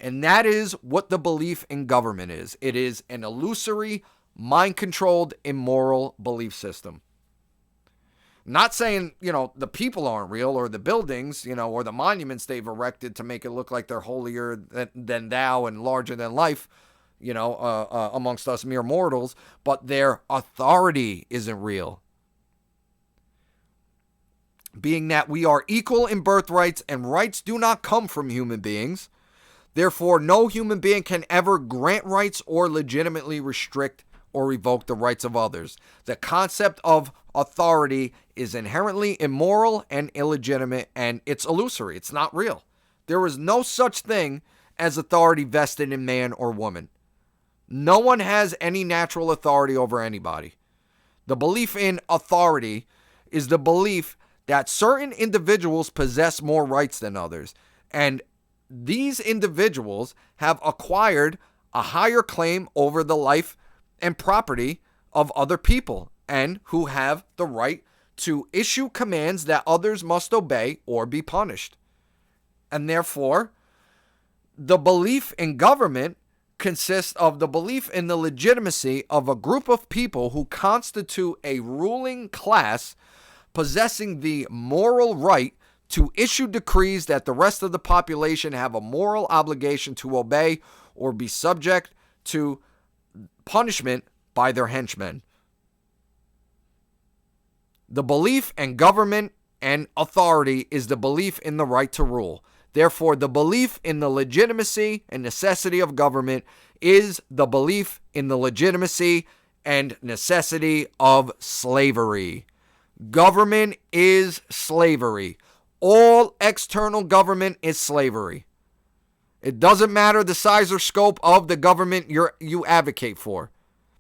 And that is what the belief in government is. It is an illusory, mind-controlled, immoral belief system. Not saying, the people aren't real, or the buildings, or the monuments they've erected to make it look like they're holier than thou and larger than life, amongst us mere mortals, but their authority isn't real. Being that we are equal in birthrights and rights do not come from human beings, therefore no human being can ever grant rights or legitimately restrict or revoke the rights of others. The concept of authority is inherently immoral and illegitimate, and it's illusory. It's not real. There is no such thing as authority vested in man or woman. No one has any natural authority over anybody. The belief in authority is the belief that certain individuals possess more rights than others, and these individuals have acquired a higher claim over the life and property of other people, and who have the right to issue commands that others must obey or be punished. And therefore, the belief in government consists of the belief in the legitimacy of a group of people who constitute a ruling class possessing the moral right to issue decrees that the rest of the population have a moral obligation to obey or be subject to punishment by their henchmen. The belief in government and authority is the belief in the right to rule. Therefore, the belief in the legitimacy and necessity of government is the belief in the legitimacy and necessity of slavery. Government is slavery. All external government is slavery. It doesn't matter the size or scope of the government you advocate for.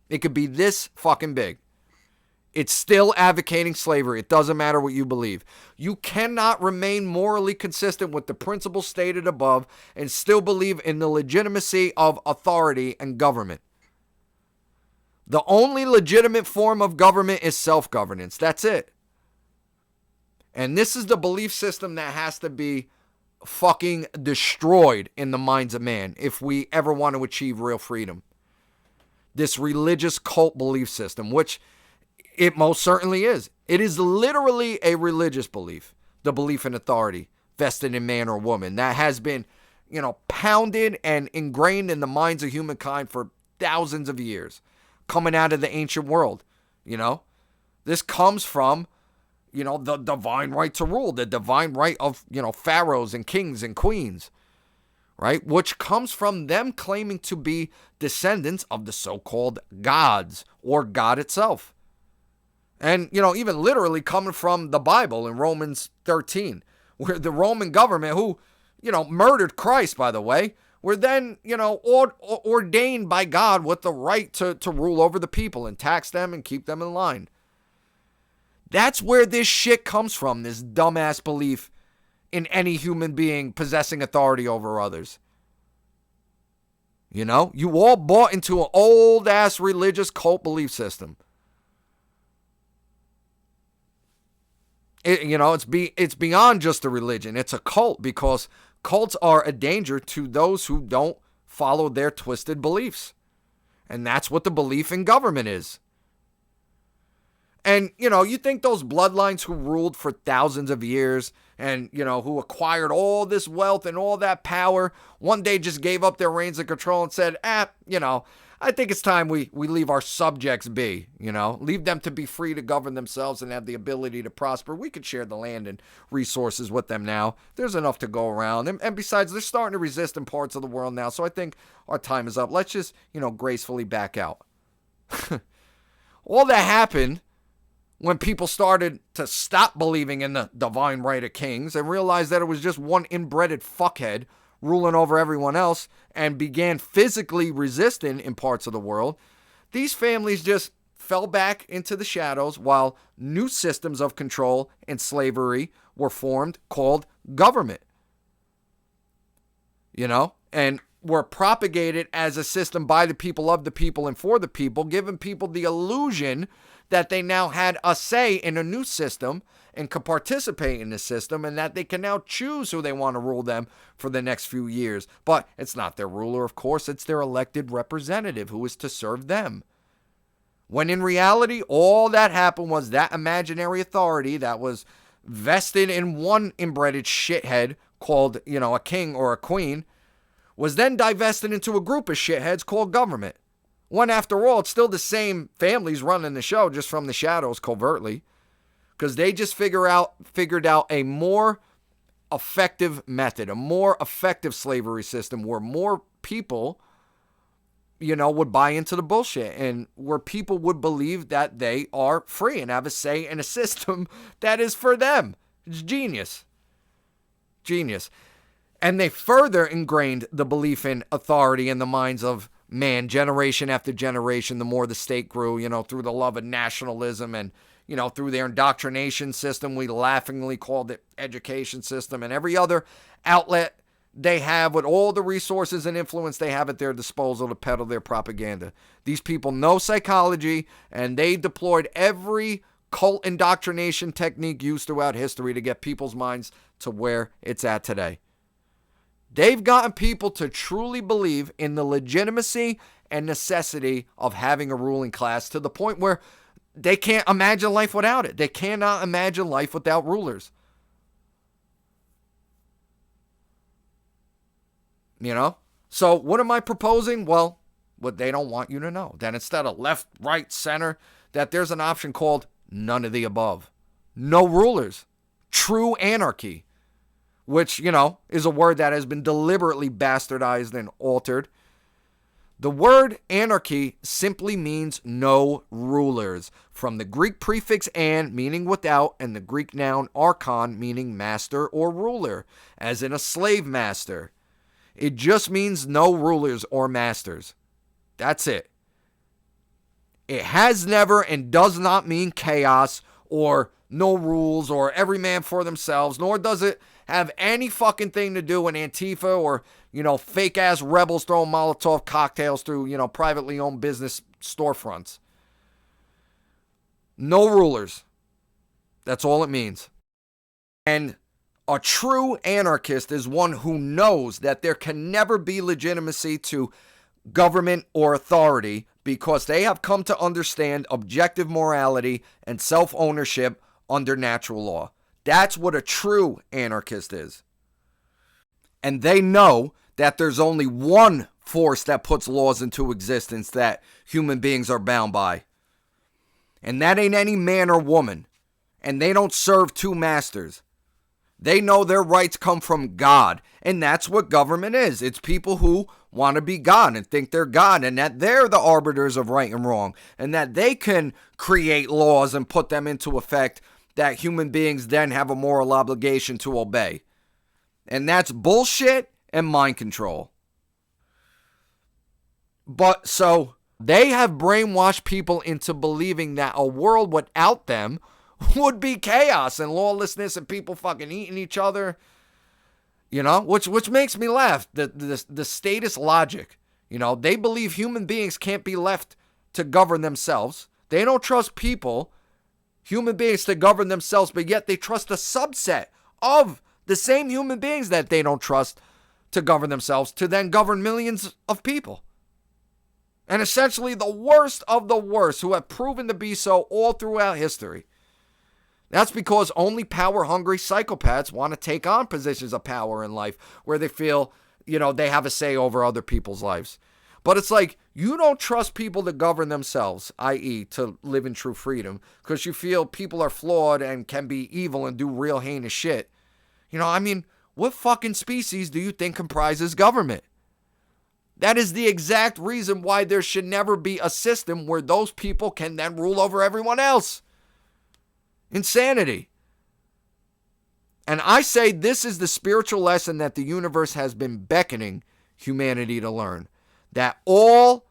It could be this fucking big. It's still advocating slavery. It doesn't matter what you believe. You cannot remain morally consistent with the principles stated above and still believe in the legitimacy of authority and government. The only legitimate form of government is self-governance. That's it. And this is the belief system that has to be fucking destroyed in the minds of man if we ever want to achieve real freedom. This religious cult belief system, which it most certainly is. It is literally a religious belief, the belief in authority vested in man or woman that has been, pounded and ingrained in the minds of humankind for thousands of years, coming out of the ancient world. This comes from, the divine right to rule, the divine right of, pharaohs and kings and queens. right? Which comes from them claiming to be descendants of the so-called gods or God itself. And, even literally coming from the Bible in Romans 13, where the Roman government, who, murdered Christ, by the way, were then, ordained by God with the right to rule over the people and tax them and keep them in line. That's where this shit comes from, this dumbass belief in any human being possessing authority over others. You all bought into an old-ass religious cult belief system. It's beyond just a religion. It's a cult, because cults are a danger to those who don't follow their twisted beliefs. And that's what the belief in government is. And, you think those bloodlines who ruled for thousands of years and, who acquired all this wealth and all that power, one day just gave up their reins of control and said, I think it's time we leave our subjects be, leave them to be free to govern themselves and have the ability to prosper. We could share the land and resources with them now. There's enough to go around. And besides, they're starting to resist in parts of the world now. So I think our time is up. Let's just, gracefully back out. All that happened when people started to stop believing in the divine right of kings and realized that it was just one inbred fuckhead ruling over everyone else, and began physically resisting in parts of the world, these families just fell back into the shadows while new systems of control and slavery were formed called government. And were propagated as a system by the people, of the people, and for the people, giving people the illusion that they now had a say in a new system and could participate in the system, and that they can now choose who they want to rule them for the next few years. But it's not their ruler, of course. It's their elected representative who is to serve them. When in reality, all that happened was that imaginary authority that was vested in one inbred shithead called, a king or a queen, was then divested into a group of shitheads called government. When, after all, it's still the same families running the show, just from the shadows covertly. Because they just figured out a more effective method, a more effective slavery system where more people, would buy into the bullshit, and where people would believe that they are free and have a say in a system that is for them. It's genius. Genius. And they further ingrained the belief in authority in the minds of man, generation after generation, the more the state grew, through the love of nationalism and, through their indoctrination system. We laughingly called it education system, and every other outlet they have with all the resources and influence they have at their disposal to peddle their propaganda. These people know psychology, and they deployed every cult indoctrination technique used throughout history to get people's minds to where it's at today. They've gotten people to truly believe in the legitimacy and necessity of having a ruling class, to the point where they can't imagine life without it. They cannot imagine life without rulers. So what am I proposing? Well, what they don't want you to know. That instead of left, right, center, that there's an option called none of the above. No rulers. True anarchy. Which, is a word that has been deliberately bastardized and altered. The word anarchy simply means no rulers, from the Greek prefix an, meaning without, and the Greek noun archon, meaning master or ruler, as in a slave master. It just means no rulers or masters. That's it. It has never and does not mean chaos or no rules or every man for themselves, nor does it have any fucking thing to do with Antifa or, fake ass rebels throwing Molotov cocktails through, privately owned business storefronts. No rulers. That's all it means. And a true anarchist is one who knows that there can never be legitimacy to government or authority, because they have come to understand objective morality and self-ownership under natural law. That's what a true anarchist is. And they know that there's only one force that puts laws into existence that human beings are bound by. And that ain't any man or woman. And they don't serve two masters. They know their rights come from God, and that's what government is. It's people who want to be God and think they're God, and that they're the arbiters of right and wrong, and that they can create laws and put them into effect that human beings then have a moral obligation to obey. And that's bullshit and mind control. But so they have brainwashed people into believing that a world without them would be chaos and lawlessness and people fucking eating each other, which makes me laugh. The status logic, they believe human beings can't be left to govern themselves. They don't trust people, human beings, to govern themselves, but yet they trust a subset of the same human beings that they don't trust to govern themselves to then govern millions of people. And essentially the worst of the worst who have proven to be so all throughout history. That's because only power-hungry psychopaths want to take on positions of power in life where they feel, they have a say over other people's lives. But it's like, you don't trust people to govern themselves, i.e. to live in true freedom, because you feel people are flawed and can be evil and do real heinous shit. What fucking species do you think comprises government? That is the exact reason why there should never be a system where those people can then rule over everyone else. Insanity. And I say this is the spiritual lesson that the universe has been beckoning humanity to learn. That all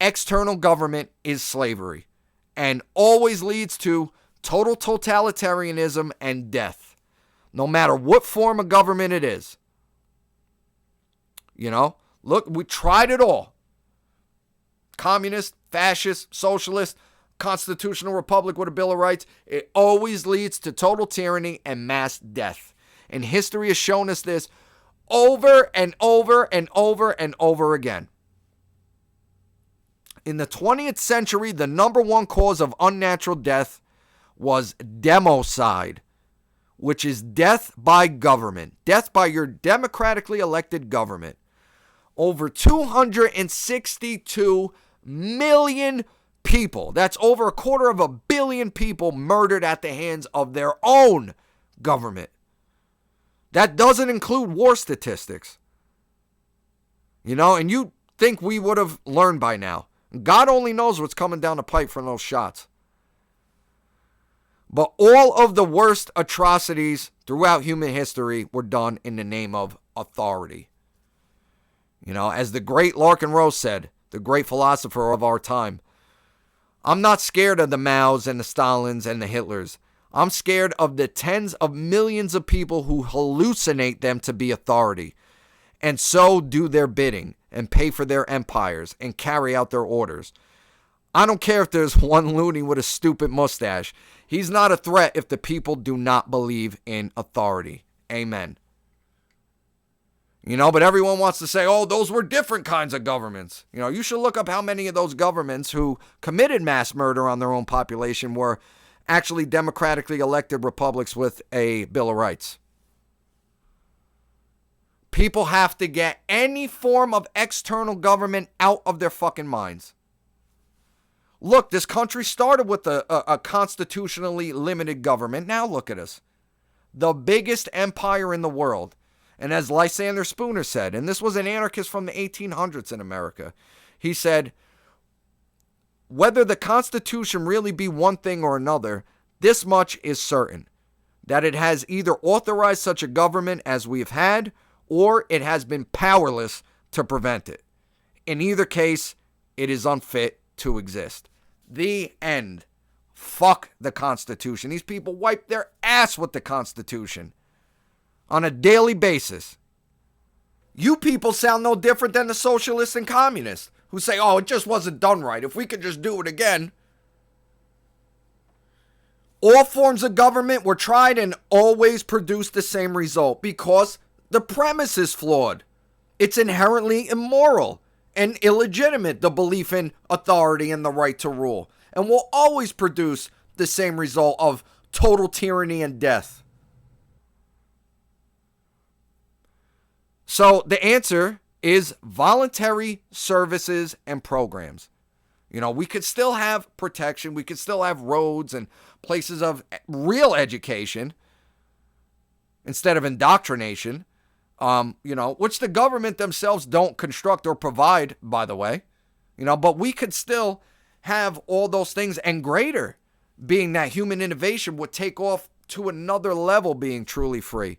external government is slavery and always leads to total totalitarianism and death. No matter what form of government it is. Look, we tried it all. Communist, fascist, socialist, constitutional republic with a Bill of Rights. It always leads to total tyranny and mass death. And history has shown us this over and over and over and over again. In the 20th century, the number one cause of unnatural death was democide, which is death by government, death by your democratically elected government. Over 262 million people, that's over 250 million people murdered at the hands of their own government. That doesn't include war statistics. And you think we would have learned by now. God only knows what's coming down the pipe from those shots. But all of the worst atrocities throughout human history were done in the name of authority. As the great Larkin Rose said, the great philosopher of our time, I'm not scared of the Maos and the Stalins and the Hitlers. I'm scared of the tens of millions of people who hallucinate them to be authority and so do their bidding and pay for their empires and carry out their orders. I don't care if there's one loony with a stupid mustache. He's not a threat if the people do not believe in authority. Amen. But everyone wants to say, those were different kinds of governments. You should look up how many of those governments who committed mass murder on their own population were actually democratically elected republics with a Bill of Rights. People have to get any form of external government out of their fucking minds. Look, this country started with a constitutionally limited government. Now look at us. The biggest empire in the world. And as Lysander Spooner said, and this was an anarchist from the 1800s in America, he said, whether the Constitution really be one thing or another, this much is certain, that it has either authorized such a government as we've had, or it has been powerless to prevent it. In either case, it is unfit to exist. The end. Fuck the Constitution. These people wipe their ass with the Constitution on a daily basis. You people sound no different than the socialists and communists who say, it just wasn't done right. If we could just do it again. All forms of government were tried and always produced the same result because the premise is flawed. It's inherently immoral and illegitimate, the belief in authority and the right to rule, and will always produce the same result of total tyranny and death. So the answer is voluntary services and programs. We could still have protection. We could still have roads and places of real education. instead of indoctrination, which the government themselves don't construct or provide, by the way, but we could still have all those things and greater, being that human innovation would take off to another level, being truly free.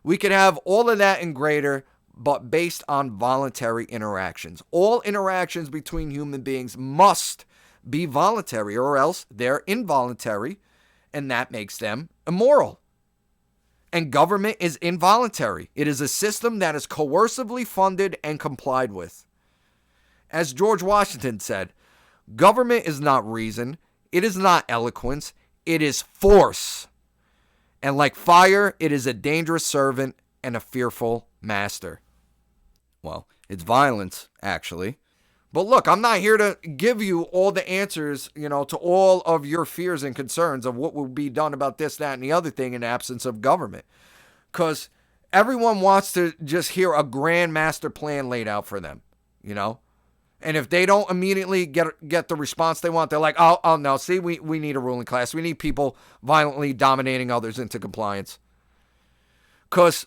We could have all of that and greater, but based on voluntary interactions. All interactions between human beings must be voluntary, or else they're involuntary, and that makes them immoral. And government is involuntary. It is a system that is coercively funded and complied with. As George Washington said, government is not reason, it is not eloquence, it is force. And like fire, it is a dangerous servant and a fearful master. Well, it's violence, actually. But look, I'm not here to give you all the answers, to all of your fears and concerns of what will be done about this, that, and the other thing in the absence of government. Because everyone wants to just hear a grand master plan laid out for them, And if they don't immediately get the response they want, they're like, oh no, see, we need a ruling class. We need people violently dominating others into compliance. Because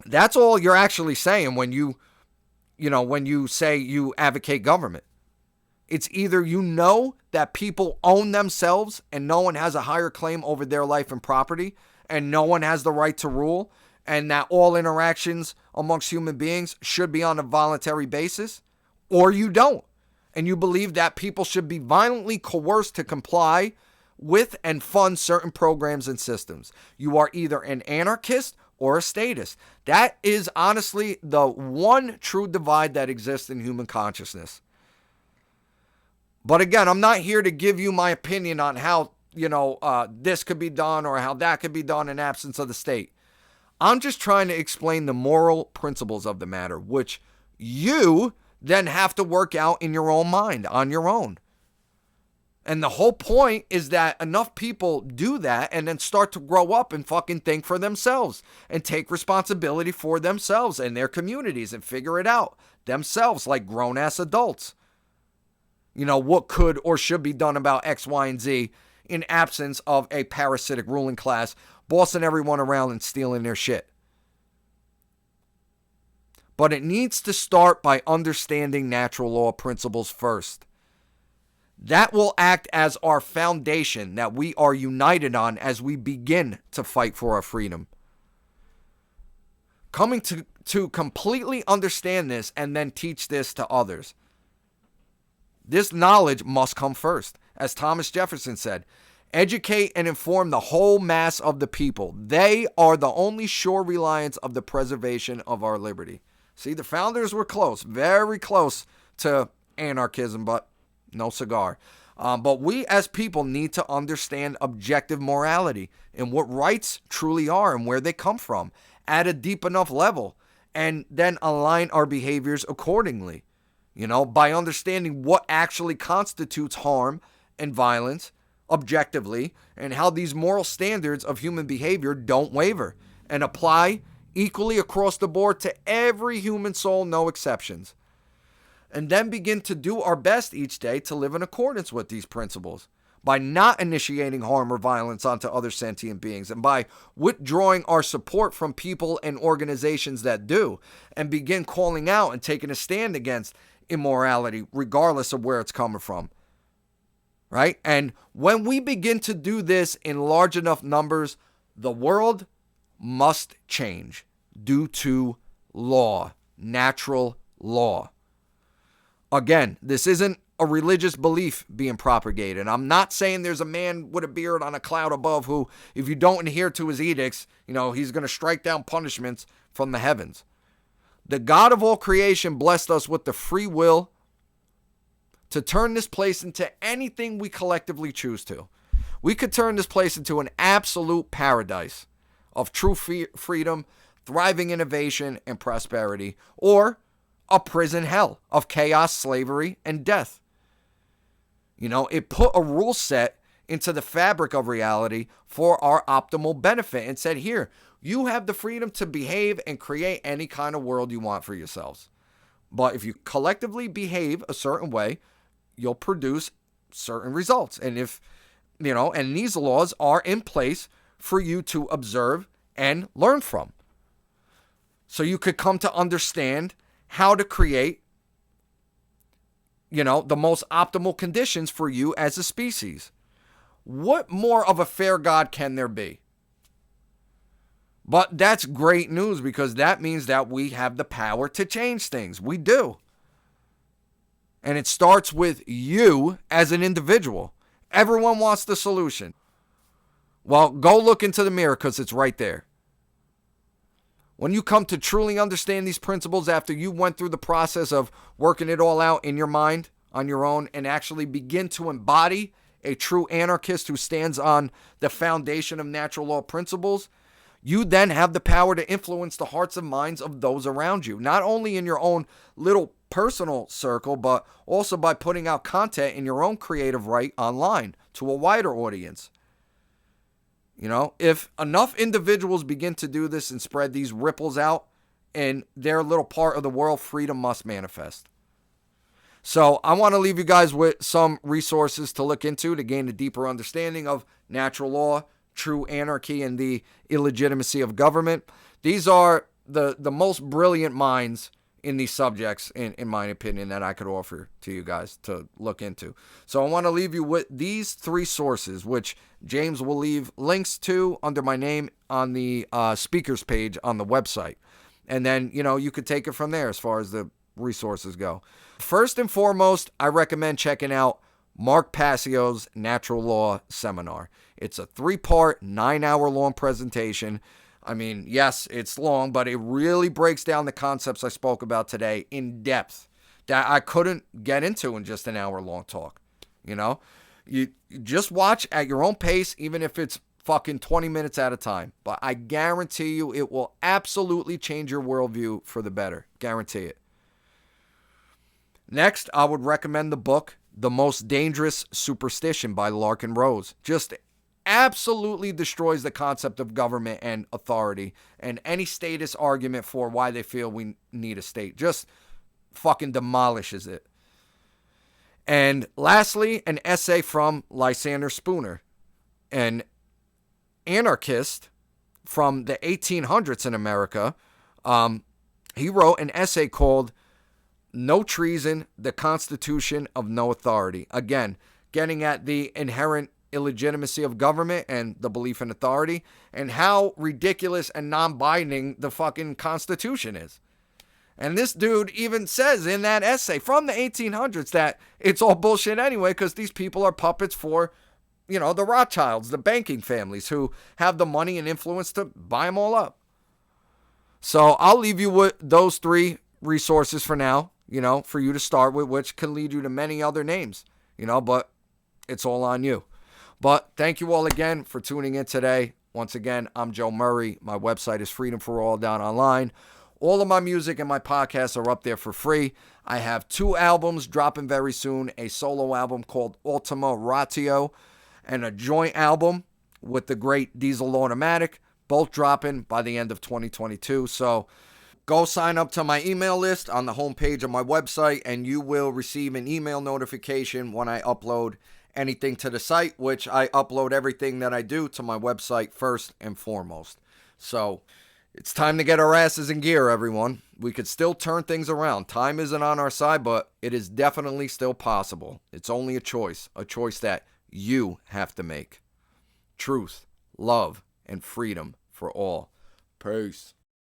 that's all you're actually saying when you say you advocate government. It's either that people own themselves and no one has a higher claim over their life and property and no one has the right to rule, and that all interactions amongst human beings should be on a voluntary basis, or you don't. And you believe that people should be violently coerced to comply with and fund certain programs and systems. You are either an anarchist or a statist. That is honestly the one true divide that exists in human consciousness. But again, I'm not here to give you my opinion on how, this could be done or how that could be done in absence of the state. I'm just trying to explain the moral principles of the matter, which you then have to work out in your own mind, on your own. And the whole point is that enough people do that and then start to grow up and fucking think for themselves and take responsibility for themselves and their communities and figure it out themselves like grown-ass adults. What could or should be done about X, Y, and Z in absence of a parasitic ruling class bossing everyone around and stealing their shit. But it needs to start by understanding natural law principles first. That will act as our foundation that we are united on as we begin to fight for our freedom. Coming to completely understand this and then teach this to others. This knowledge must come first. As Thomas Jefferson said, educate and inform the whole mass of the people. They are the only sure reliance of the preservation of our liberty. See, the founders were close, very close to anarchism, but no cigar. But we as people need to understand objective morality and what rights truly are and where they come from at a deep enough level, and then align our behaviors accordingly, by understanding what actually constitutes harm and violence objectively, and how these moral standards of human behavior don't waver and apply equally across the board to every human soul, no exceptions. And then begin to do our best each day to live in accordance with these principles by not initiating harm or violence onto other sentient beings, and by withdrawing our support from people and organizations that do, and begin calling out and taking a stand against immorality regardless of where it's coming from. Right? And when we begin to do this in large enough numbers, the world must change due to law, natural law. Again, this isn't a religious belief being propagated. I'm not saying there's a man with a beard on a cloud above who, if you don't adhere to his edicts, he's going to strike down punishments from the heavens. The God of all creation blessed us with the free will to turn this place into anything we collectively choose to. We could turn this place into an absolute paradise of true freedom, thriving innovation, and prosperity, or a prison hell of chaos, slavery, and death. It put a rule set into the fabric of reality for our optimal benefit and said, here, you have the freedom to behave and create any kind of world you want for yourselves. But if you collectively behave a certain way, you'll produce certain results. And and these laws are in place for you to observe and learn from. So you could come to understand how to create, the most optimal conditions for you as a species. What more of a fair God can there be? But that's great news, because that means that we have the power to change things. We do. And it starts with you as an individual. Everyone wants the solution. Well, go look into the mirror, because it's right there. When you come to truly understand these principles after you went through the process of working it all out in your mind on your own, and actually begin to embody a true anarchist who stands on the foundation of natural law principles, you then have the power to influence the hearts and minds of those around you, not only in your own little personal circle, but also by putting out content in your own creative right online to a wider audience. If enough individuals begin to do this and spread these ripples out in their little part of the world, freedom must manifest. So I want to leave you guys with some resources to look into to gain a deeper understanding of natural law, true anarchy, and the illegitimacy of government. These are the most brilliant minds in these subjects, in my opinion, that I could offer to you guys to look into. So I want to leave you with these 3 sources, which James will leave links to under my name on the speakers page on the website. And then, you could take it from there as far as the resources go. First and foremost, I recommend checking out Mark Passio's Natural Law Seminar. It's a 3-part, 9-hour-long presentation. I mean, yes, it's long, but it really breaks down the concepts I spoke about today in depth that I couldn't get into in just an hour-long talk. You just watch at your own pace, even if it's fucking 20 minutes at a time. But I guarantee you it will absolutely change your worldview for the better. Guarantee it. Next, I would recommend the book, The Most Dangerous Superstition by Larkin Rose. Just absolutely destroys the concept of government and authority and any statist argument for why they feel we need a state. Just fucking demolishes it. And lastly, an essay from Lysander Spooner, an anarchist from the 1800s in America. He wrote an essay called No Treason, the Constitution of No Authority. Again, getting at the inherent illegitimacy of government and the belief in authority, and how ridiculous and non-binding the fucking Constitution is. And this dude even says in that essay from the 1800s that it's all bullshit anyway, because these people are puppets for, the Rothschilds, the banking families who have the money and influence to buy them all up. So I'll leave you with those 3 resources for now, for you to start with, which can lead you to many other names, but it's all on you. But thank you all again for tuning in today. Once again, I'm Joe Murray. My website is freedomforall.online. All of my music and my podcasts are up there for free. I have 2 albums dropping very soon, a solo album called Ultima Ratio and a joint album with the great Diesel Automatic, both dropping by the end of 2022. So go sign up to my email list on the homepage of my website, and you will receive an email notification when I upload anything to the site, which I upload everything that I do to my website first and foremost. So it's time to get our asses in gear, everyone. We could still turn things around. Time isn't on our side, but it is definitely still possible. It's only a choice that you have to make. Truth, love, and freedom for all. Peace.